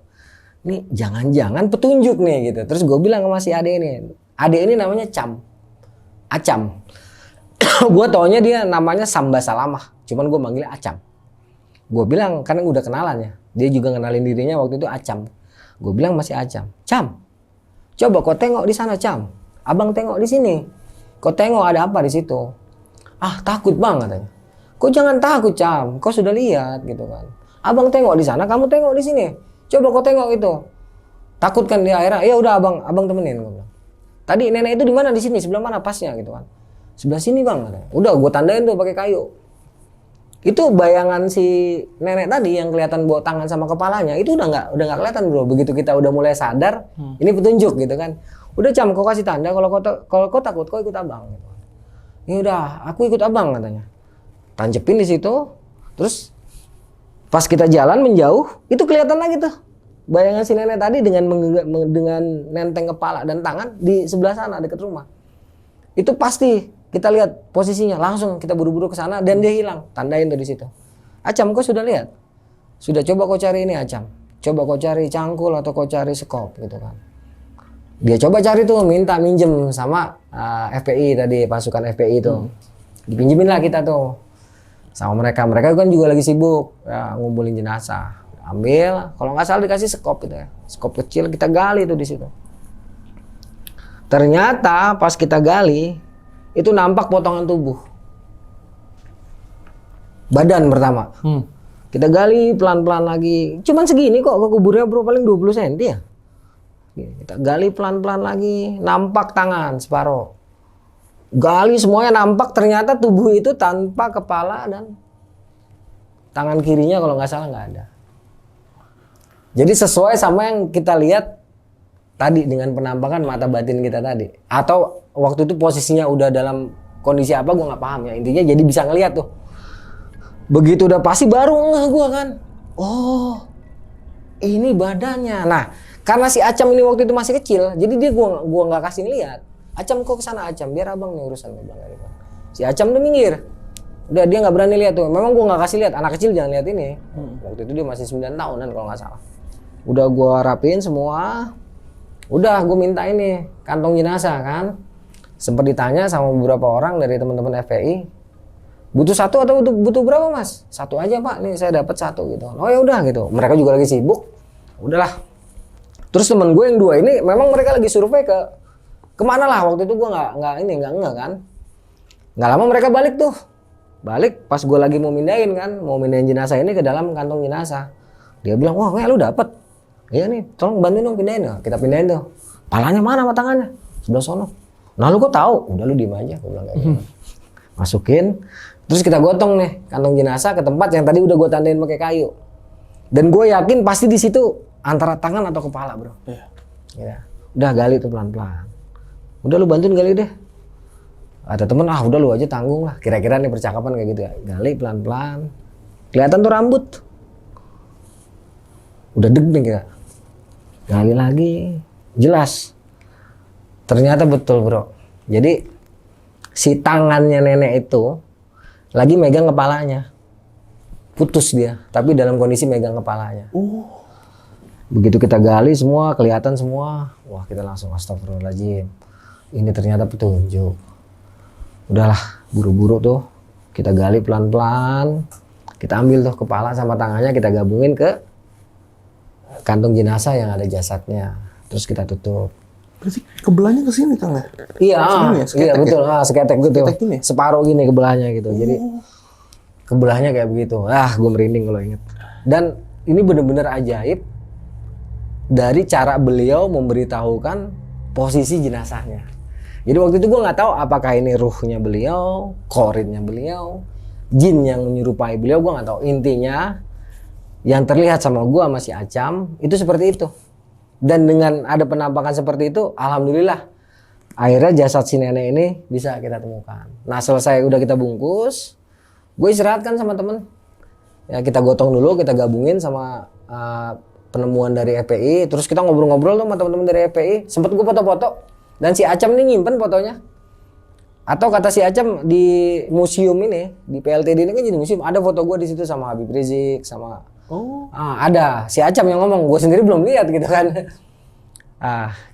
Nih jangan-jangan petunjuk nih gitu. Terus gue bilang sama si Ade ini. Ade ini namanya Acam. Gue taunya dia namanya Samba Salamah. Cuman gue manggilnya Acam. Gue bilang, karena udah kenalan ya. Dia juga kenalin dirinya waktu itu Acam. Gue bilang masih Acam. Cam, coba kau tengok di sana Cam. Abang tengok di sini. Kau tengok ada apa di situ? Ah takut bang katanya. Kau jangan takut Cam. Kau sudah lihat gitu kan. Abang tengok di sana, kamu tengok di sini. Coba kau tengok itu. Takut kan dia akhirnya. Ya udah abang temenin. Gue bilang. Tadi nenek itu di mana, di sini sebelah mana pasnya gitu kan. Sebelah sini bang katanya. Udah gue tandain tuh pakai kayu. Itu bayangan si nenek tadi yang kelihatan bawa tangan sama kepalanya itu udah nggak kelihatan bro. Begitu kita udah mulai sadar, ini petunjuk gitu kan. Udah Cam, kau kasih tanda kalau kau takut kau ikut abang. Gitu. Ya udah, aku ikut abang katanya. Tancepin di situ, terus pas kita jalan menjauh, itu kelihatan lagi tuh bayangan si nenek tadi dengan nenteng kepala dan tangan di sebelah sana dekat rumah. Itu pasti. Kita lihat posisinya, langsung kita buru-buru ke sana dan dia hilang. Tandain tuh di situ. Acam, kau sudah lihat? Sudah, coba kau cari ini Acam. Coba kau cari cangkul atau kau cari sekop gitu kan. Dia coba cari tuh, minta minjem sama FPI tadi, pasukan FPI itu. Dipinjemin lah kita tuh sama mereka. Mereka kan juga lagi sibuk ya, ngumpulin jenazah. Ambil, kalau nggak salah dikasih sekop gitu ya. Sekop kecil kita gali tuh di situ. Ternyata pas kita gali itu nampak potongan tubuh. Badan pertama. Kita gali pelan-pelan lagi. Cuman segini kok ke kuburnya bro, paling 20 cm ya. Kita gali pelan-pelan lagi, nampak tangan separuh. Gali semuanya nampak, ternyata tubuh itu tanpa kepala dan tangan kirinya kalau nggak salah nggak ada. Jadi sesuai sama yang kita lihat tadi dengan penampakan mata batin kita tadi. Atau waktu itu posisinya udah dalam kondisi apa gue nggak paham ya. Intinya jadi bisa ngeliat tuh. Begitu udah pasti baru ngeh gue kan. Oh ini badannya. Nah karena si Acam ini waktu itu masih kecil. Jadi dia gua nggak kasih ngeliat. Acam kok kesana Acam. Biar abang nih urusan. Si Acam tuh minggir. Udah dia nggak berani lihat tuh. Memang gua nggak kasih lihat. Anak kecil jangan lihat ini. Waktu itu dia masih 9 tahunan kalau nggak salah. Udah gua rapiin semua. Udah gue minta ini kantong jenazah kan. Sempat ditanya sama beberapa orang dari teman-teman FPI, butuh satu atau butuh berapa mas? Satu aja pak, nih saya dapat satu gitu. Oh ya udah gitu. Mereka juga lagi sibuk. Udahlah. Terus temen gue yang dua ini memang mereka lagi survei ke kemana lah. Waktu itu gue nggak kan. Nggak lama mereka balik tuh. Balik pas gue lagi mau mindahin jenazah ini ke dalam kantong jenazah. Dia bilang wah lu dapet. Iya nih, tolong bantuin dong pindahin. Nah, kita pindahin tuh. Palanya mana sama tangannya? Sebelah sono. Nah lu kok tahu? Udah lu diem aja, gue bilang kayak gitu. Masukin, terus kita gotong nih kantong jenazah ke tempat yang tadi udah gue tandain pakai kayu. Dan gue yakin pasti di situ antara tangan atau kepala bro. Ya. Udah gali tuh pelan-pelan. Udah lu bantuin gali deh. Ada temen udah lu aja tanggung lah. Kira-kira nih percakapan kayak gitu ya. Gali pelan-pelan. Kelihatan tuh rambut. Udah deg nih kita. Gali lagi, jelas. Ternyata betul bro. Jadi si tangannya nenek itu lagi megang kepalanya. Putus dia, tapi dalam kondisi megang kepalanya. Begitu kita gali semua, kelihatan semua. Wah kita langsung astagfirullahaladzim. Ini ternyata petunjuk. Udahlah, buru-buru tuh. Kita gali pelan-pelan. Kita ambil tuh kepala sama tangannya, kita gabungin ke kantong jenazah yang ada jasadnya. Terus kita tutup. Berarti kebelahnya ke sini Kang ya? Iya, Segini ya, iya seketek betul. Seketek gitu. Seketek gini? Separuh gini kebelahnya gitu. Jadi kebelahnya kayak begitu. Gue merinding kalau inget. Dan ini bener-bener ajaib dari cara beliau memberitahukan posisi jenazahnya. Jadi waktu itu gue nggak tahu apakah ini ruhnya beliau, korinnya beliau, jin yang menyerupai beliau, gue nggak tahu. Intinya yang terlihat sama gue masih Acam itu seperti itu. Dan dengan ada penampakan seperti itu, alhamdulillah akhirnya jasad si nenek ini bisa kita temukan. Nah selesai udah kita bungkus, gue istirahatkan sama temen. Ya kita gotong dulu, kita gabungin sama penemuan dari FPI. Terus kita ngobrol-ngobrol tuh sama teman-teman dari FPI. Sempet gue foto-foto. Dan si Acam ini nyimpen fotonya. Atau kata si Acam di museum ini, di PLTD ini kan jadi museum. Ada foto gue di situ sama Habib Rizik, sama ada si Acam yang ngomong, gue sendiri belum lihat gitu kan.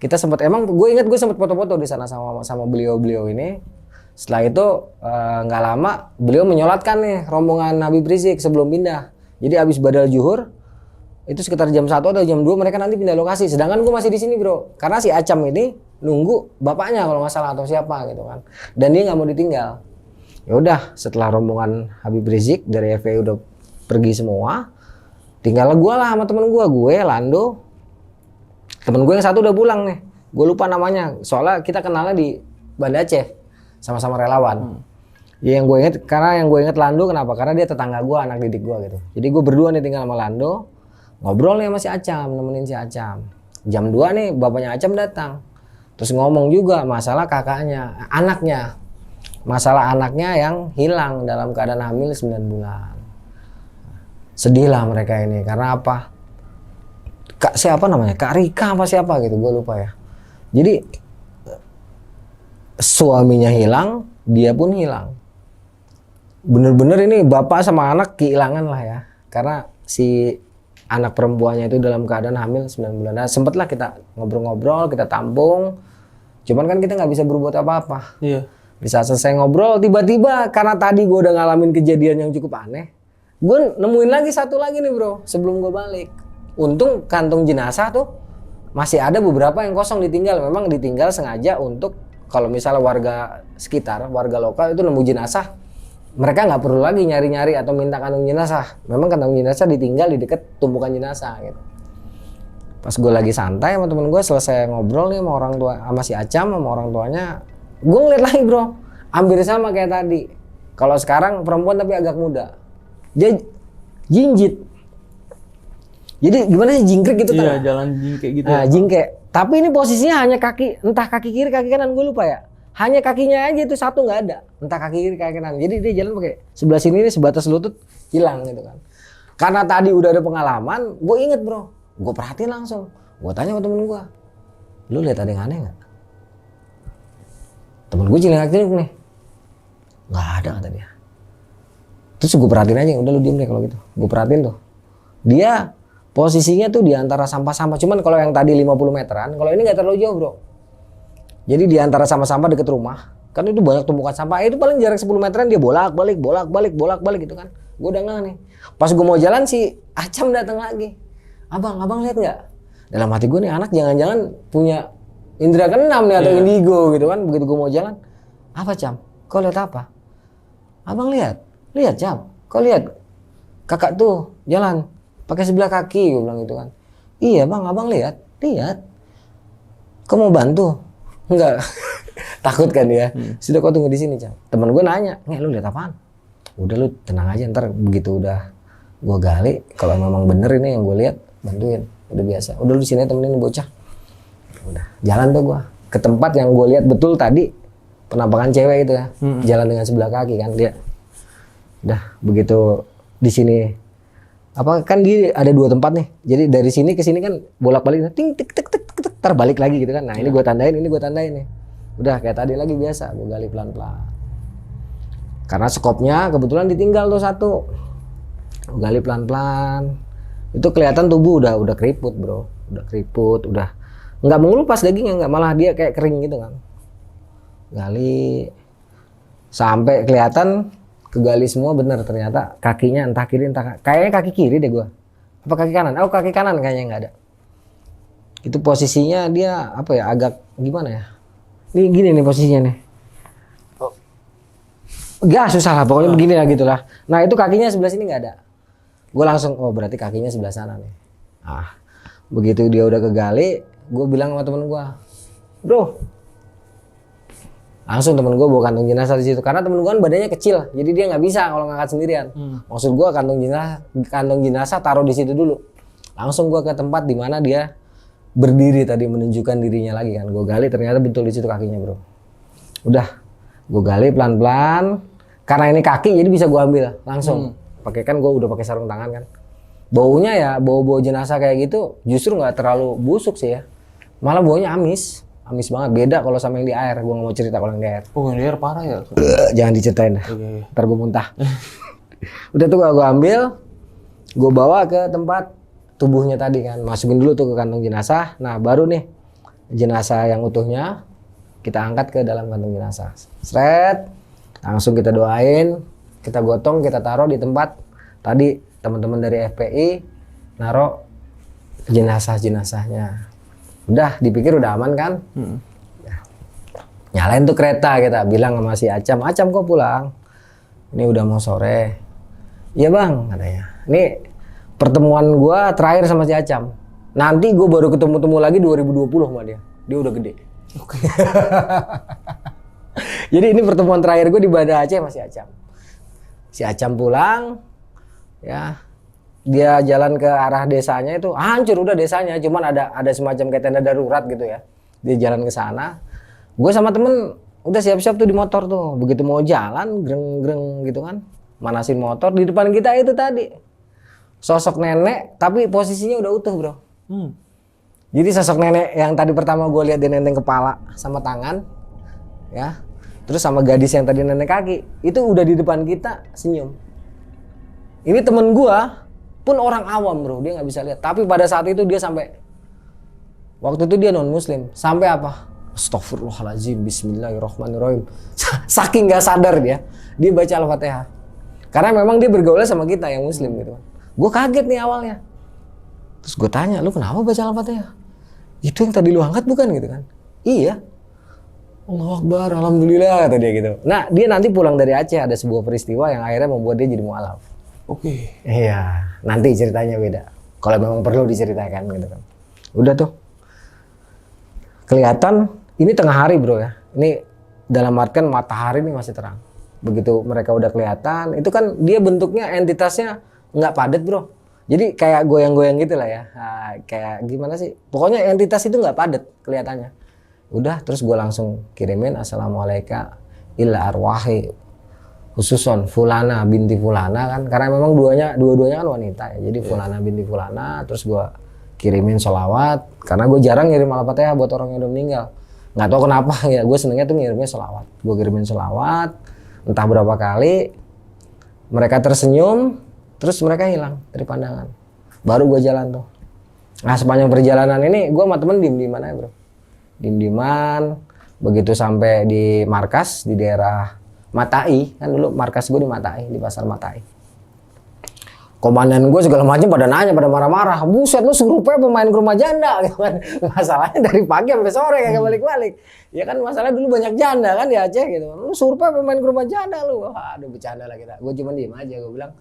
Kita sempat gue ingat gue sempat foto-foto di sana sama beliau ini. Setelah itu nggak lama beliau menyolatkan nih rombongan Habib Rizik sebelum pindah. Jadi habis badal zuhur itu sekitar jam 1 atau jam 2 mereka nanti pindah lokasi. Sedangkan gue masih di sini bro, karena si Acam ini nunggu bapaknya kalau nggak salah atau siapa gitu kan. Dan dia nggak mau ditinggal. Ya udah setelah rombongan Habib Rizik dari FPI udah pergi semua. Tinggal gue lah sama temen gue Lando. Temen gue yang satu udah pulang nih. Gue lupa namanya. Soalnya kita kenalnya di Banda Aceh. Sama-sama relawan. Ya yang gue inget Lando kenapa? Karena dia tetangga gue, anak didik gue gitu. Jadi gue berdua nih tinggal sama Lando. Ngobrol nih sama si Acam, nemenin si Acam. Jam 2 nih bapaknya Acam datang. Terus ngomong juga masalah kakaknya, anaknya. Masalah anaknya yang hilang dalam keadaan hamil 9 bulan. Sedih lah mereka ini karena apa? Siapa namanya? Kak Rika apa siapa gitu, gue lupa ya. Jadi suaminya hilang, dia pun hilang. Bener-bener ini bapak sama anak kehilangan lah ya. Karena si anak perempuannya itu dalam keadaan hamil 9 bulan. Nah sempetlah kita ngobrol-ngobrol, kita tampung. Cuman kan kita nggak bisa berbuat apa-apa. Iya. Bisa selesai ngobrol, tiba-tiba karena tadi gue udah ngalamin kejadian yang cukup aneh. Gue nemuin lagi satu lagi nih bro, sebelum gue balik. Untung kantung jenazah tuh masih ada beberapa yang kosong ditinggal. Memang ditinggal sengaja untuk kalau misalnya warga sekitar, warga lokal itu nemu jenazah, mereka nggak perlu lagi nyari-nyari atau minta kantung jenazah. Memang kantung jenazah ditinggal di deket tumpukan jenazah gitu. Pas gue lagi santai sama temen gue selesai ngobrol nih sama orang tua, sama si Acam sama orang tuanya, gue ngeliat lagi bro, hampir sama kayak tadi. Kalau sekarang perempuan tapi agak muda. Dia jinjit. Jadi gimana sih jingkrik gitu Iya, jalan jingkrik gitu. Nah, jingkrik. Tapi ini posisinya hanya kaki, entah kaki kiri, kaki kanan, gue lupa ya. Hanya kakinya aja itu satu nggak ada. Entah kaki kiri, kaki kanan. Jadi dia jalan pakai sebelah sini nih sebatas lutut hilang gitu kan. Karena tadi udah ada pengalaman, gue inget bro. Gue perhatiin langsung. Gue tanya sama temen gue, lu lihat ada yang aneh nggak? Temen gue cilingak-cilinguk nih. Nggak ada kata dia. Terus gue perhatiin aja, udah lu diem deh kalau gitu. Gue perhatiin tuh. Dia posisinya tuh di antara sampah-sampah. Cuman kalau yang tadi 50 meteran, kalau ini nggak terlalu jauh bro. Jadi di antara sampah-sampah deket rumah, kan itu banyak tumpukan sampah. Itu paling jarak 10 meteran dia bolak-balik gitu kan. Gue udah nggak nih. Pas gue mau jalan si Acam datang lagi. Abang lihat nggak? Dalam hati gue nih anak jangan-jangan punya indera keenam nih atau indigo gitu kan. Begitu gue mau jalan, apa Cam? Kau lihat apa? Abang lihat Cam. Kau lihat kakak tuh jalan pakai sebelah kaki, gue bilang gitu kan. Iya bang, abang lihat. Kau mau bantu? Enggak. Takut kan ya. Sudah kau tunggu di sini Cam. Temen gue nanya, lu lihat apaan? Udah lu tenang aja, ntar begitu udah gue gali, kalau memang bener ini yang gue lihat, bantuin. Udah biasa. Udah lu di sini temenin bocah. Udah jalan tuh gue ke tempat yang gue lihat betul tadi penampakan cewek itu ya. Jalan dengan sebelah kaki kan dia. Udah begitu di sini apa kan dia ada 2 tempat nih. Jadi dari sini ke sini kan bolak-balik ting tik tik tik tik tar balik lagi gitu kan. Nah, ini gue tandain nih. Udah kayak tadi lagi biasa, gue gali pelan-pelan. Karena skopnya kebetulan ditinggal tuh satu. Gue gali pelan-pelan. Itu kelihatan tubuh udah keriput, bro. Udah keriput, udah nggak mengelupas dagingnya, nggak, malah dia kayak kering gitu kan. Gali sampai kelihatan kegali semua bener, ternyata kakinya entah kiri entah kayaknya kaki kiri deh gua. Apa kaki kanan? Oh kaki kanan kayaknya nggak ada. Itu posisinya dia apa ya, agak gimana ya? Ini gini nih posisinya nih. Gak susah lah, pokoknya begini lah gitulah. Nah itu kakinya sebelah sini nggak ada. Gue langsung, oh berarti kakinya sebelah sana nih. Ah, begitu dia udah kegali, gue bilang sama temen gue, bro, langsung temen gue bawa kantong jenazah di situ. Karena temen gue kan badannya kecil, jadi dia nggak bisa kalau ngangkat sendirian. Maksud gue kantong jenazah taruh di situ dulu. Langsung gue ke tempat di mana dia berdiri tadi menunjukkan dirinya lagi kan. Gue gali ternyata betul di situ kakinya bro. Udah, gue gali pelan-pelan. Karena ini kaki jadi bisa gue ambil langsung. Pakai kan gue udah pakai sarung tangan kan. Baunya ya bau jenazah kayak gitu justru nggak terlalu busuk sih ya. Malah baunya amis banget. Beda kalau sama yang di air. Gue nggak mau cerita kalau yang di air. Oh yang di air parah ya? Jangan diceritain dah. Okay. Ntar gue muntah. Udah tuh gue ambil, gue bawa ke tempat tubuhnya tadi kan. Masukin dulu tuh ke kantong jenazah. Nah baru nih jenazah yang utuhnya kita angkat ke dalam kantong jenazah. Sret. Langsung kita doain, kita gotong, kita taruh di tempat tadi teman-teman dari FPI naruh jenazah-jenazahnya. Udah dipikir udah aman kan? Ya. Nyalain tuh kereta, kita bilang sama si Acam kok pulang? Ini udah mau sore. Iya bang, katanya. Ini pertemuan gua terakhir sama si Acam. Nanti gua baru ketemu lagi 2020 sama dia. Dia udah gede. Oke. Jadi ini pertemuan terakhir gue di Banda Aceh masih Acam. Si Acam pulang, ya dia jalan ke arah desanya itu hancur udah desanya, cuman ada semacam kayak tenda darurat gitu ya. Dia jalan ke sana, gue sama temen udah siap-siap tuh di motor tuh. Begitu mau jalan, greng-greng gitu kan, manasin motor di depan kita itu tadi sosok nenek, tapi posisinya udah utuh bro. Jadi sosok nenek yang tadi pertama gue lihat dia nenteng kepala sama tangan. Ya, terus sama gadis yang tadi nenek kaki itu udah di depan kita senyum. Ini temen gua pun orang awam bro, dia nggak bisa lihat. Tapi pada saat itu dia sampai waktu itu dia non muslim sampai apa? Astagfirullahaladzim, Bismillahirrahmanirrahim. Saking nggak sadar dia baca Al-Fatihah. Karena memang dia bergaul sama kita yang muslim gitu. Gua kaget nih awalnya. Terus gue tanya, lu kenapa baca Al-Fatihah? Itu yang tadi lu angkat bukan gitu kan? Iya. Allahu Akbar, alhamdulillah kata dia gitu. Nah dia nanti pulang dari Aceh ada sebuah peristiwa yang akhirnya membuat dia jadi mualaf. Oke. Iya, nanti ceritanya beda. Kalau memang perlu diceritakan gitu kan. Udah tuh. Kelihatan ini tengah hari bro ya. Ini dalam artian matahari ini masih terang. Begitu mereka udah kelihatan, itu kan dia bentuknya entitasnya nggak padat bro. Jadi kayak goyang-goyang gitu lah ya. Nah, kayak gimana sih? Pokoknya entitas itu nggak padat kelihatannya. Udah, terus gue langsung kirimin assalamualaikum illa arwahi khususon fulana binti fulana kan, karena memang dua-duanya kan wanita ya, jadi fulana binti fulana. Terus gue kirimin sholawat karena gue jarang ngirim Al-Fatihah buat orang yang udah meninggal, nggak tahu kenapa ya, gue senengnya tuh ngirimnya sholawat. Gue kirimin sholawat entah berapa kali, mereka tersenyum, terus mereka hilang dari pandangan. Baru gue jalan tuh. Nah sepanjang perjalanan ini gue sama temen diem-dieman aja bro, diem-dieman. Begitu sampai di markas di daerah Matai, kan dulu markas gue di Matai, di pasar Matai. Komandan gue segala macam pada nanya, pada marah-marah. Buset lu surupnya pemain ke rumah janda gitu kan. Masalahnya dari pagi sampai sore kagak balik-balik. Ya kan masalah dulu banyak janda kan di Aceh gitu. Lu surupnya pemain ke rumah janda lu. Aduh bercanda lah kita. Gue cuma diem aja, gue bilang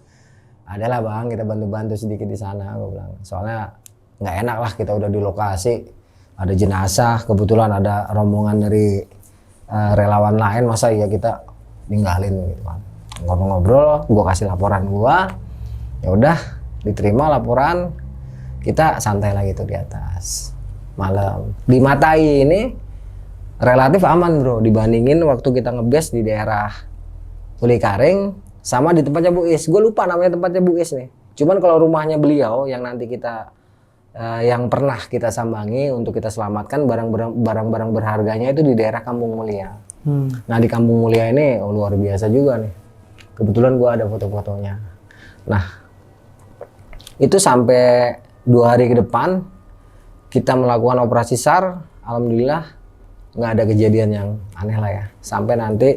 adalah bang, kita bantu-bantu sedikit di sana, gue bilang. Soalnya nggak enak lah kita udah di lokasi, ada jenazah, kebetulan ada rombongan dari relawan lain, masa ya kita ninggalin gitu kan. Ngobrol-ngobrol, gue kasih laporan gue, ya udah diterima laporan, kita santai lagi tuh di atas malam. Di Matai ini relatif aman bro, dibandingin waktu kita ngegas di daerah Uli Karing sama di tempatnya Bu Is. Gue lupa namanya tempatnya Bu Is nih. Cuman kalau rumahnya beliau yang nanti kita yang pernah kita sambangi untuk kita selamatkan barang-barang berharganya itu di daerah Kampung Mulia. Nah di Kampung Mulia ini luar biasa juga nih. Kebetulan gue ada foto-fotonya. Nah itu sampai 2 hari ke depan kita melakukan operasi SAR. Alhamdulillah nggak ada kejadian yang aneh lah ya. Sampai nanti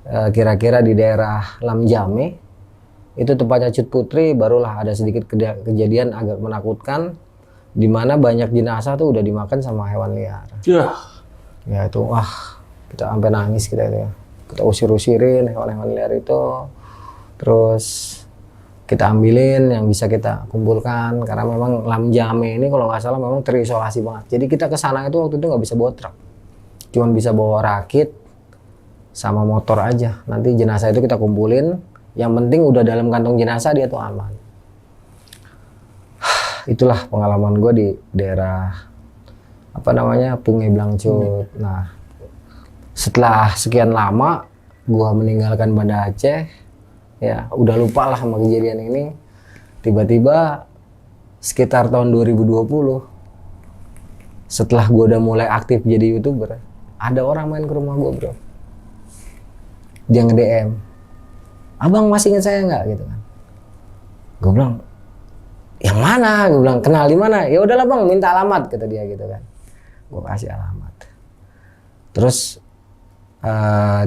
kira-kira di daerah Lamjame itu tempatnya Cut Putri barulah ada sedikit kejadian agak menakutkan. di mana banyak jenazah tuh udah dimakan sama hewan liar. Ya itu kita sampai nangis kita itu ya. Kita usir-usirin hewan-hewan liar itu, terus kita ambilin yang bisa kita kumpulkan karena memang Lamjame ini kalau nggak salah memang terisolasi banget. Jadi kita ke sana itu waktu itu nggak bisa bawa truk, cuman bisa bawa rakit sama motor aja. Nanti jenazah itu kita kumpulin, yang penting udah dalam kantong jenazah dia tuh aman. Itulah pengalaman gue di daerah Pungai Blangcut. Nah, setelah sekian lama gue meninggalkan Banda Aceh, ya udah lupa lah sama kejadian ini. Tiba-tiba sekitar tahun 2020, setelah gue udah mulai aktif jadi YouTuber, ada orang main ke rumah gue, bro. Dia nge-DM, "Abang masih ingat saya nggak?" gitu kan. Gue bilang, "Yang mana?" Gue bilang, "Kenal di mana?" "Ya udahlah bang, minta alamat," kata dia gitu kan. Gue kasih alamat. Terus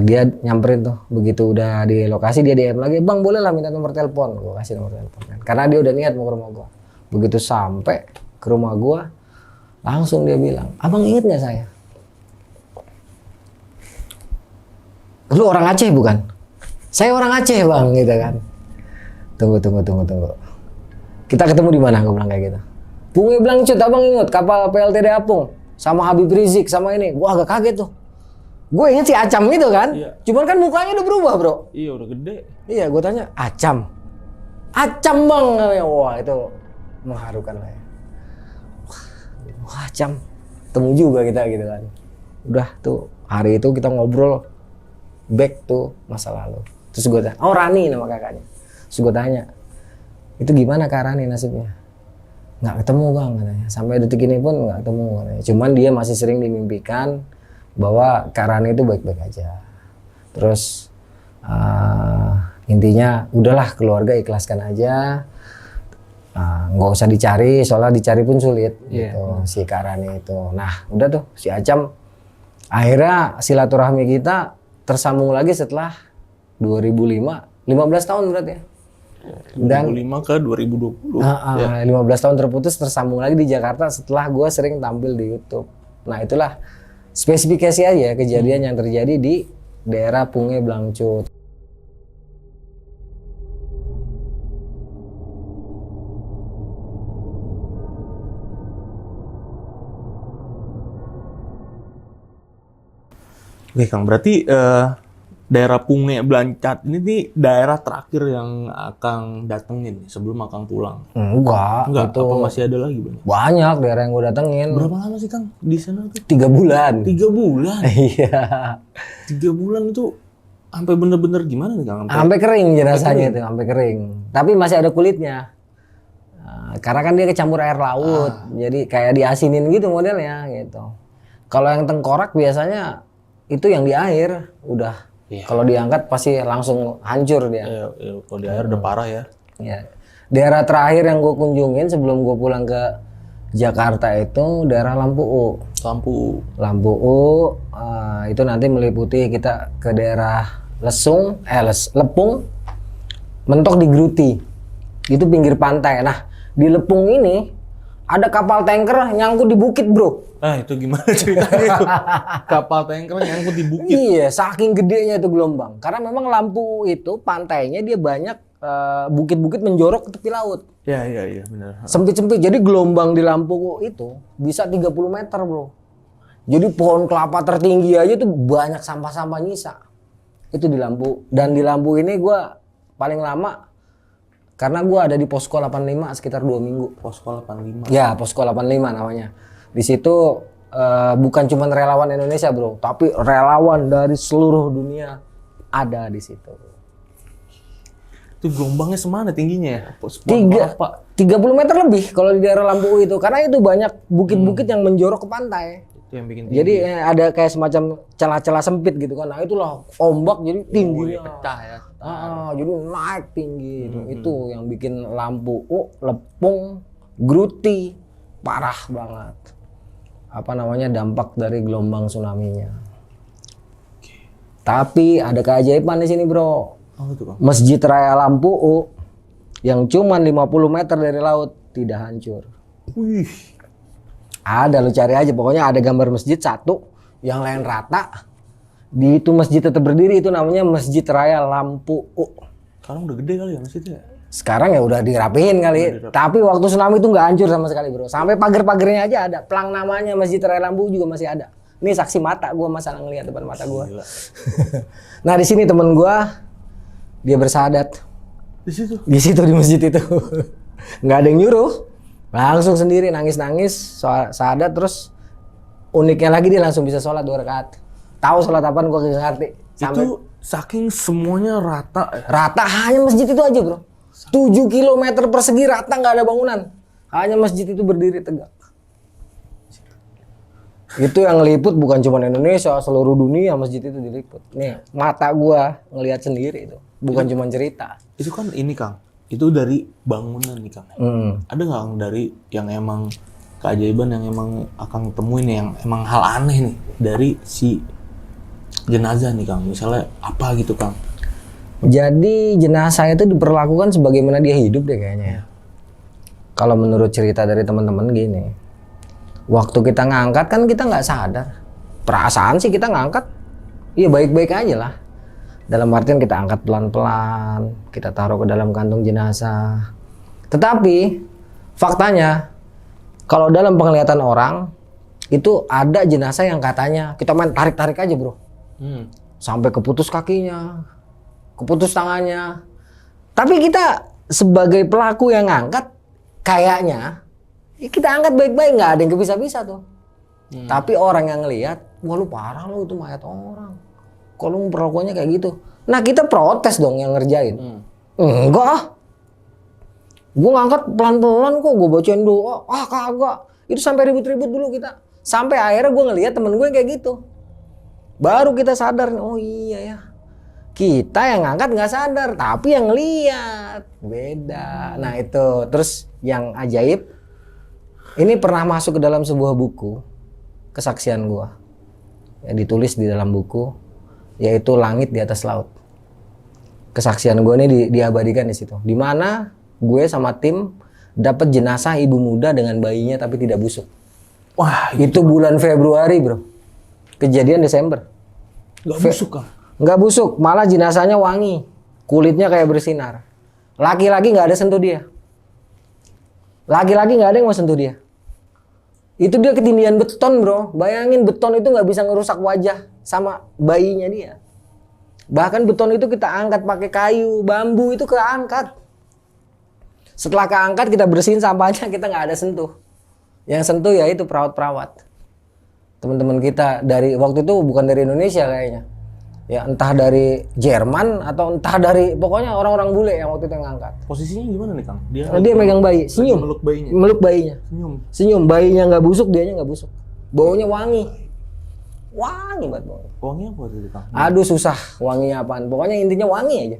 dia nyamperin tuh, begitu udah di lokasi dia DM lagi, "Bang boleh lah minta nomor telepon." Gue kasih nomor telepon kan. Karena dia udah niat mau ke rumah gue. Begitu sampai ke rumah gue, langsung dia bilang, "Abang inget nggak saya?" "Lu orang Aceh bukan?" "Saya orang Aceh bang," gitu kan. Tunggu. Kita ketemu di mana? Gue bilang kayak gitu. "Pungai Blangcut, abang inget kapal PLTD Apung sama Habib Rizik sama ini." Gue agak kaget tuh. Gue inget si Acam itu kan. Iya. Cuman kan mukanya udah berubah, bro. Iya, udah gede. Iya, gue tanya, "Acam bang." Wah itu mengharukan lah ya. Wah Acam, temu juga kita gitu kan. Udah tuh hari itu kita ngobrol back tuh masa lalu. Terus gue tanya, Rani nama kakaknya. Terus gue tanya, "Itu gimana Kak Rani nasibnya?" "Nggak ketemu bang," katanya. "Sampai detik ini pun nggak ketemu," katanya. Cuman dia masih sering dimimpikan bahwa Kak Rani itu baik-baik aja. Terus intinya udahlah keluarga ikhlaskan aja, nggak usah dicari, soalnya dicari pun sulit gitu si Kak Rani itu. Nah udah tuh si Acam, akhirnya silaturahmi kita tersambung lagi setelah 2005, 15 tahun berarti ya. Dan 2005 ke 2020. 15 tahun terputus, tersambung lagi di Jakarta setelah gue sering tampil di YouTube. Nah itulah spesifikasi aja kejadian yang terjadi di daerah Pungai Blangcut. Oke Kang, berarti daerah Pungai Blangcut ini nih daerah terakhir yang Akang datengin sebelum Akang pulang? Enggak, itu apa masih ada lagi banyak? Banyak daerah yang gue datengin. Berapa lama sih Kang di sana tuh? 3 bulan. 3 bulan? Iya. 3 bulan itu sampai bener-bener gimana nih Kang? Sampai kering jenazahnya itu, sampai kering. Tapi masih ada kulitnya. Karena kan dia kecampur air laut, jadi kayak diasinin gitu modelnya gitu. Kalau yang tengkorak biasanya itu yang di air udah. Kalau diangkat pasti langsung hancur dia. Kalau di air udah parah ya. Ya. Daerah terakhir yang gue kunjungin sebelum gue pulang ke Jakarta itu daerah Lampu U. Lampu U itu nanti meliputi kita ke daerah Lepung, mentok di Gruti. Itu pinggir pantai. Nah, di Lepung ini ada kapal tanker nyangkut di bukit, bro. Itu gimana ceritanya itu? Kapal tanker nyangkut di bukit? Iya, saking gedenya itu gelombang. Karena memang Lampu itu pantainya dia banyak bukit-bukit menjorok ke tepi laut. Iya benar. Sempit-sempit. Jadi gelombang di Lampu itu bisa 30 meter, bro. Jadi pohon kelapa tertinggi aja tuh banyak sampah-sampah nyisa. Itu di Lampu. Dan di Lampu ini gue paling lama karena gue ada di Posko 85 sekitar 2 minggu. Posko 85? Ya, Posko 85 namanya. Di situ bukan cuma relawan Indonesia, bro, tapi relawan dari seluruh dunia ada di situ. Itu gelombangnya semana tingginya? 30 meter lebih kalau di daerah Lampu itu, karena itu banyak bukit-bukit yang menjorok ke pantai. Itu yang bikin tinggi. Jadi ada kayak semacam celah-celah sempit gitu kan. Nah itulah ombak jadi tingginya. Pecah ya. Jadi naik tinggi. Itu yang bikin Lampu Lepung, Gruti parah banget. Dampak dari gelombang tsunami-nya. Tapi ada keajaiban di sini, bro. Masjid Raya Lampu U yang cuma 50 meter dari laut tidak hancur. Wih, Ada, lu cari aja. Pokoknya ada gambar masjid satu, yang lain rata. Di itu masjid tetap berdiri, itu namanya Masjid Raya Lampu U. Sekarang udah gede kali ya masjidnya. Sekarang ya udah dirapihin kali. Tapi waktu tsunami itu nggak hancur sama sekali bro. Sampai pagar-pagarnya aja ada. Pelang namanya Masjid Raya Lampu juga masih ada. Ini saksi mata gue, masalah ngeliat depan mata gue. Nah di sini temen gue, dia bersahadat. Di situ? Di situ di masjid itu. Nggak ada yang nyuruh. Langsung sendiri nangis-nangis, sahadat, terus uniknya lagi dia langsung bisa sholat 2 rakaat. Tahu sholat apaan gue gak ngerti. Sampai itu saking semuanya rata. rata hanya masjid itu aja bro. 7 km persegi rata, nggak ada bangunan. Hanya masjid itu berdiri tegak. Itu yang ngeliput bukan cuma Indonesia, seluruh dunia masjid itu diliput. Nih mata gua ngelihat sendiri itu, bukan cuma cerita. Itu kan ini Kang, itu dari bangunan nih Kang. Ada nggak Kang dari yang emang keajaiban yang emang akan temuin yang emang hal aneh nih dari si jenazah nih Kang? Misalnya apa gitu Kang? Jadi jenazah itu diperlakukan sebagaimana dia hidup deh kayaknya ya. Kalau menurut cerita dari teman-teman gini, waktu kita ngangkat kan kita nggak sadar. Perasaan sih kita ngangkat, iya baik-baik aja lah. Dalam artian kita angkat pelan-pelan, kita taruh ke dalam kantung jenazah. Tetapi faktanya, kalau dalam penglihatan orang, itu ada jenazah yang katanya kita main tarik-tarik aja bro. Sampai keputus kakinya, keputus tangannya. Tapi kita sebagai pelaku yang ngangkat, kayaknya kita angkat baik-baik, nggak ada yang kepisah-pisah tuh. Tapi orang yang ngelihat, wah lu parah lu, itu mayat orang. Kalau lu perlakuannya kayak gitu. Nah kita protes dong yang ngerjain. Enggak ah. Gue ngangkat pelan-pelan kok, gue bacain doa. Ah kagak. Itu sampai ribut-ribut dulu kita. Sampai akhirnya gue ngelihat temen gue yang kayak gitu. Baru kita sadar, oh iya ya. Kita yang ngangkat nggak sadar, tapi yang ngeliat beda. Nah itu, terus yang ajaib, ini pernah masuk ke dalam sebuah buku kesaksian gua, ya, ditulis di dalam buku, yaitu Langit di Atas Laut. Kesaksian gua ini diabadikan di situ, di mana gue sama tim dapat jenazah ibu muda dengan bayinya tapi tidak busuk. Wah itu bulan Februari bro, kejadian Desember. nggak busuk Kang? Nggak busuk, malah jenazahnya wangi, kulitnya kayak bersinar. Laki-laki nggak ada sentuh dia. Laki-laki nggak ada yang mau sentuh dia. Itu dia ketindihan beton bro. Bayangin beton itu nggak bisa ngerusak wajah sama bayinya dia. Bahkan beton itu kita angkat pakai kayu, bambu itu keangkat. Setelah keangkat kita bersihin sampahnya, kita nggak ada sentuh. Yang sentuh ya itu perawat-perawat. Teman-teman kita dari waktu itu bukan dari Indonesia kayaknya. Ya entah dari Jerman atau entah dari pokoknya orang-orang bule yang waktu itu yang ngangkat. Posisinya gimana nih Kang? Dia megang bayi, senyum. Meluk bayinya. Meluk bayinya. Senyum. Bayinya nggak busuk, dianya nggak busuk. Baunya wangi. Wangi banget baunya. Wanginya apa itu Kang? Aduh susah wanginya apaan. Pokoknya intinya wangi aja.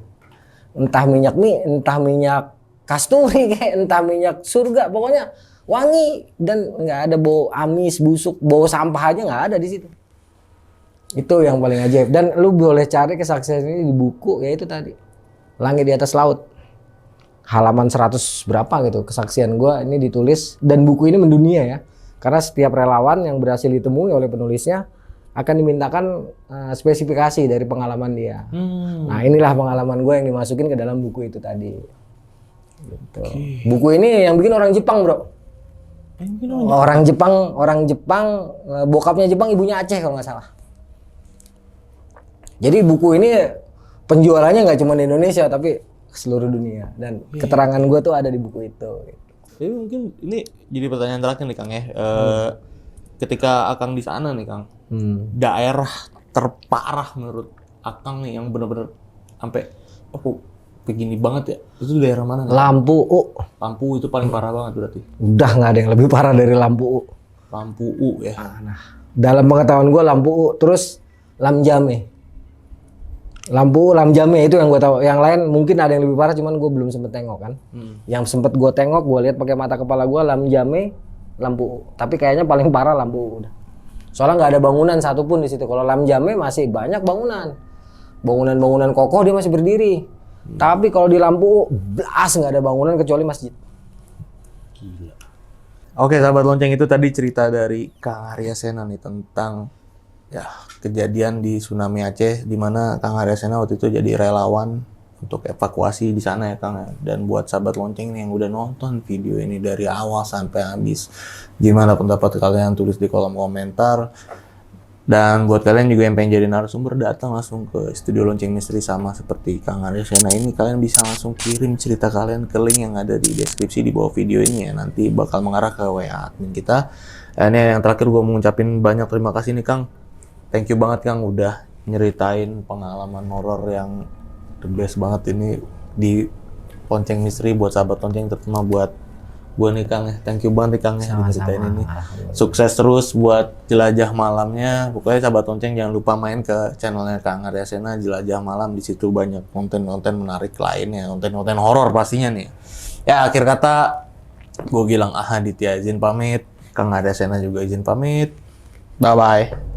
Entah minyak mie, entah minyak kasturi kayak, entah minyak surga, pokoknya wangi dan nggak ada bau amis, busuk, bau sampah aja nggak ada di situ. Itu yang paling ajaib. Dan lu boleh cari kesaksian ini di buku, yaitu tadi Langit di Atas Laut. Halaman 100 berapa gitu kesaksian gua ini ditulis, dan buku ini mendunia ya. Karena setiap relawan yang berhasil ditemui oleh penulisnya akan dimintakan spesifikasi dari pengalaman dia. Nah, inilah pengalaman gue yang dimasukin ke dalam buku itu tadi. Gitu. Buku ini yang bikin orang Jepang, Bro. Orang Jepang, bokapnya Jepang, ibunya Aceh kalau nggak salah. Jadi buku ini penjualannya nggak cuma di Indonesia tapi seluruh dunia, dan keterangan gue tuh ada di buku itu. Jadi mungkin ini jadi pertanyaan terakhir nih Kang ya. Ketika Akang di sana nih Kang, daerah terparah menurut Akang nih yang benar-benar sampai begini banget ya, itu daerah mana? Lampu U. Lampu itu paling parah banget berarti. Udah nggak ada yang lebih parah dari Lampu U. Lampu U ya. Nah, dalam pengetahuan gue Lampu U, terus Lamjame. Lampu Lamjame itu yang gue tahu. Yang lain mungkin ada yang lebih parah, cuman gue belum sempet tengok kan. Yang sempet gue tengok, gue lihat pakai mata kepala gue Lamjame, Lampu U. Tapi kayaknya paling parah Lampu U udah. Soalnya nggak ada bangunan satupun di situ. Kalau Lamjame masih banyak bangunan, bangunan kokoh dia masih berdiri. Tapi kalau di Lampu U, blas nggak ada bangunan kecuali masjid. Gila. Oke, sahabat lonceng, itu tadi cerita dari Kang Arya Sena nih tentang ya kejadian di tsunami Aceh, di mana Kang Arya Sena waktu itu jadi relawan untuk evakuasi di sana ya Kang. Dan buat sahabat lonceng nih yang udah nonton video ini dari awal sampai habis, gimana pendapat kalian, tulis di kolom komentar. Dan buat kalian juga yang pengen jadi narasumber, datang langsung ke studio Lonceng Misteri sama seperti Kang Arya Sena ini. Kalian bisa langsung kirim cerita kalian ke link yang ada di deskripsi di bawah video ini ya. Nanti bakal mengarah ke WA admin kita. Ini yang terakhir gue mau ngucapin banyak terima kasih nih Kang. Thank you banget Kang udah nyeritain pengalaman horor yang the best banget ini di Lonceng Misteri buat sahabat lonceng, terutama buat gue nih Kang. Thank you banget nih Kang ya ceritain ini. Sukses terus buat jelajah malamnya. Pokoknya sahabat lonceng jangan lupa main ke channelnya Kang Arya Sena, Jelajah Malam. Di situ banyak konten-konten menarik lainnya, konten-konten horor pastinya nih. Ya akhir kata gue Gilang Ahaditya izin pamit, Kang Arya Sena juga izin pamit. Bye bye.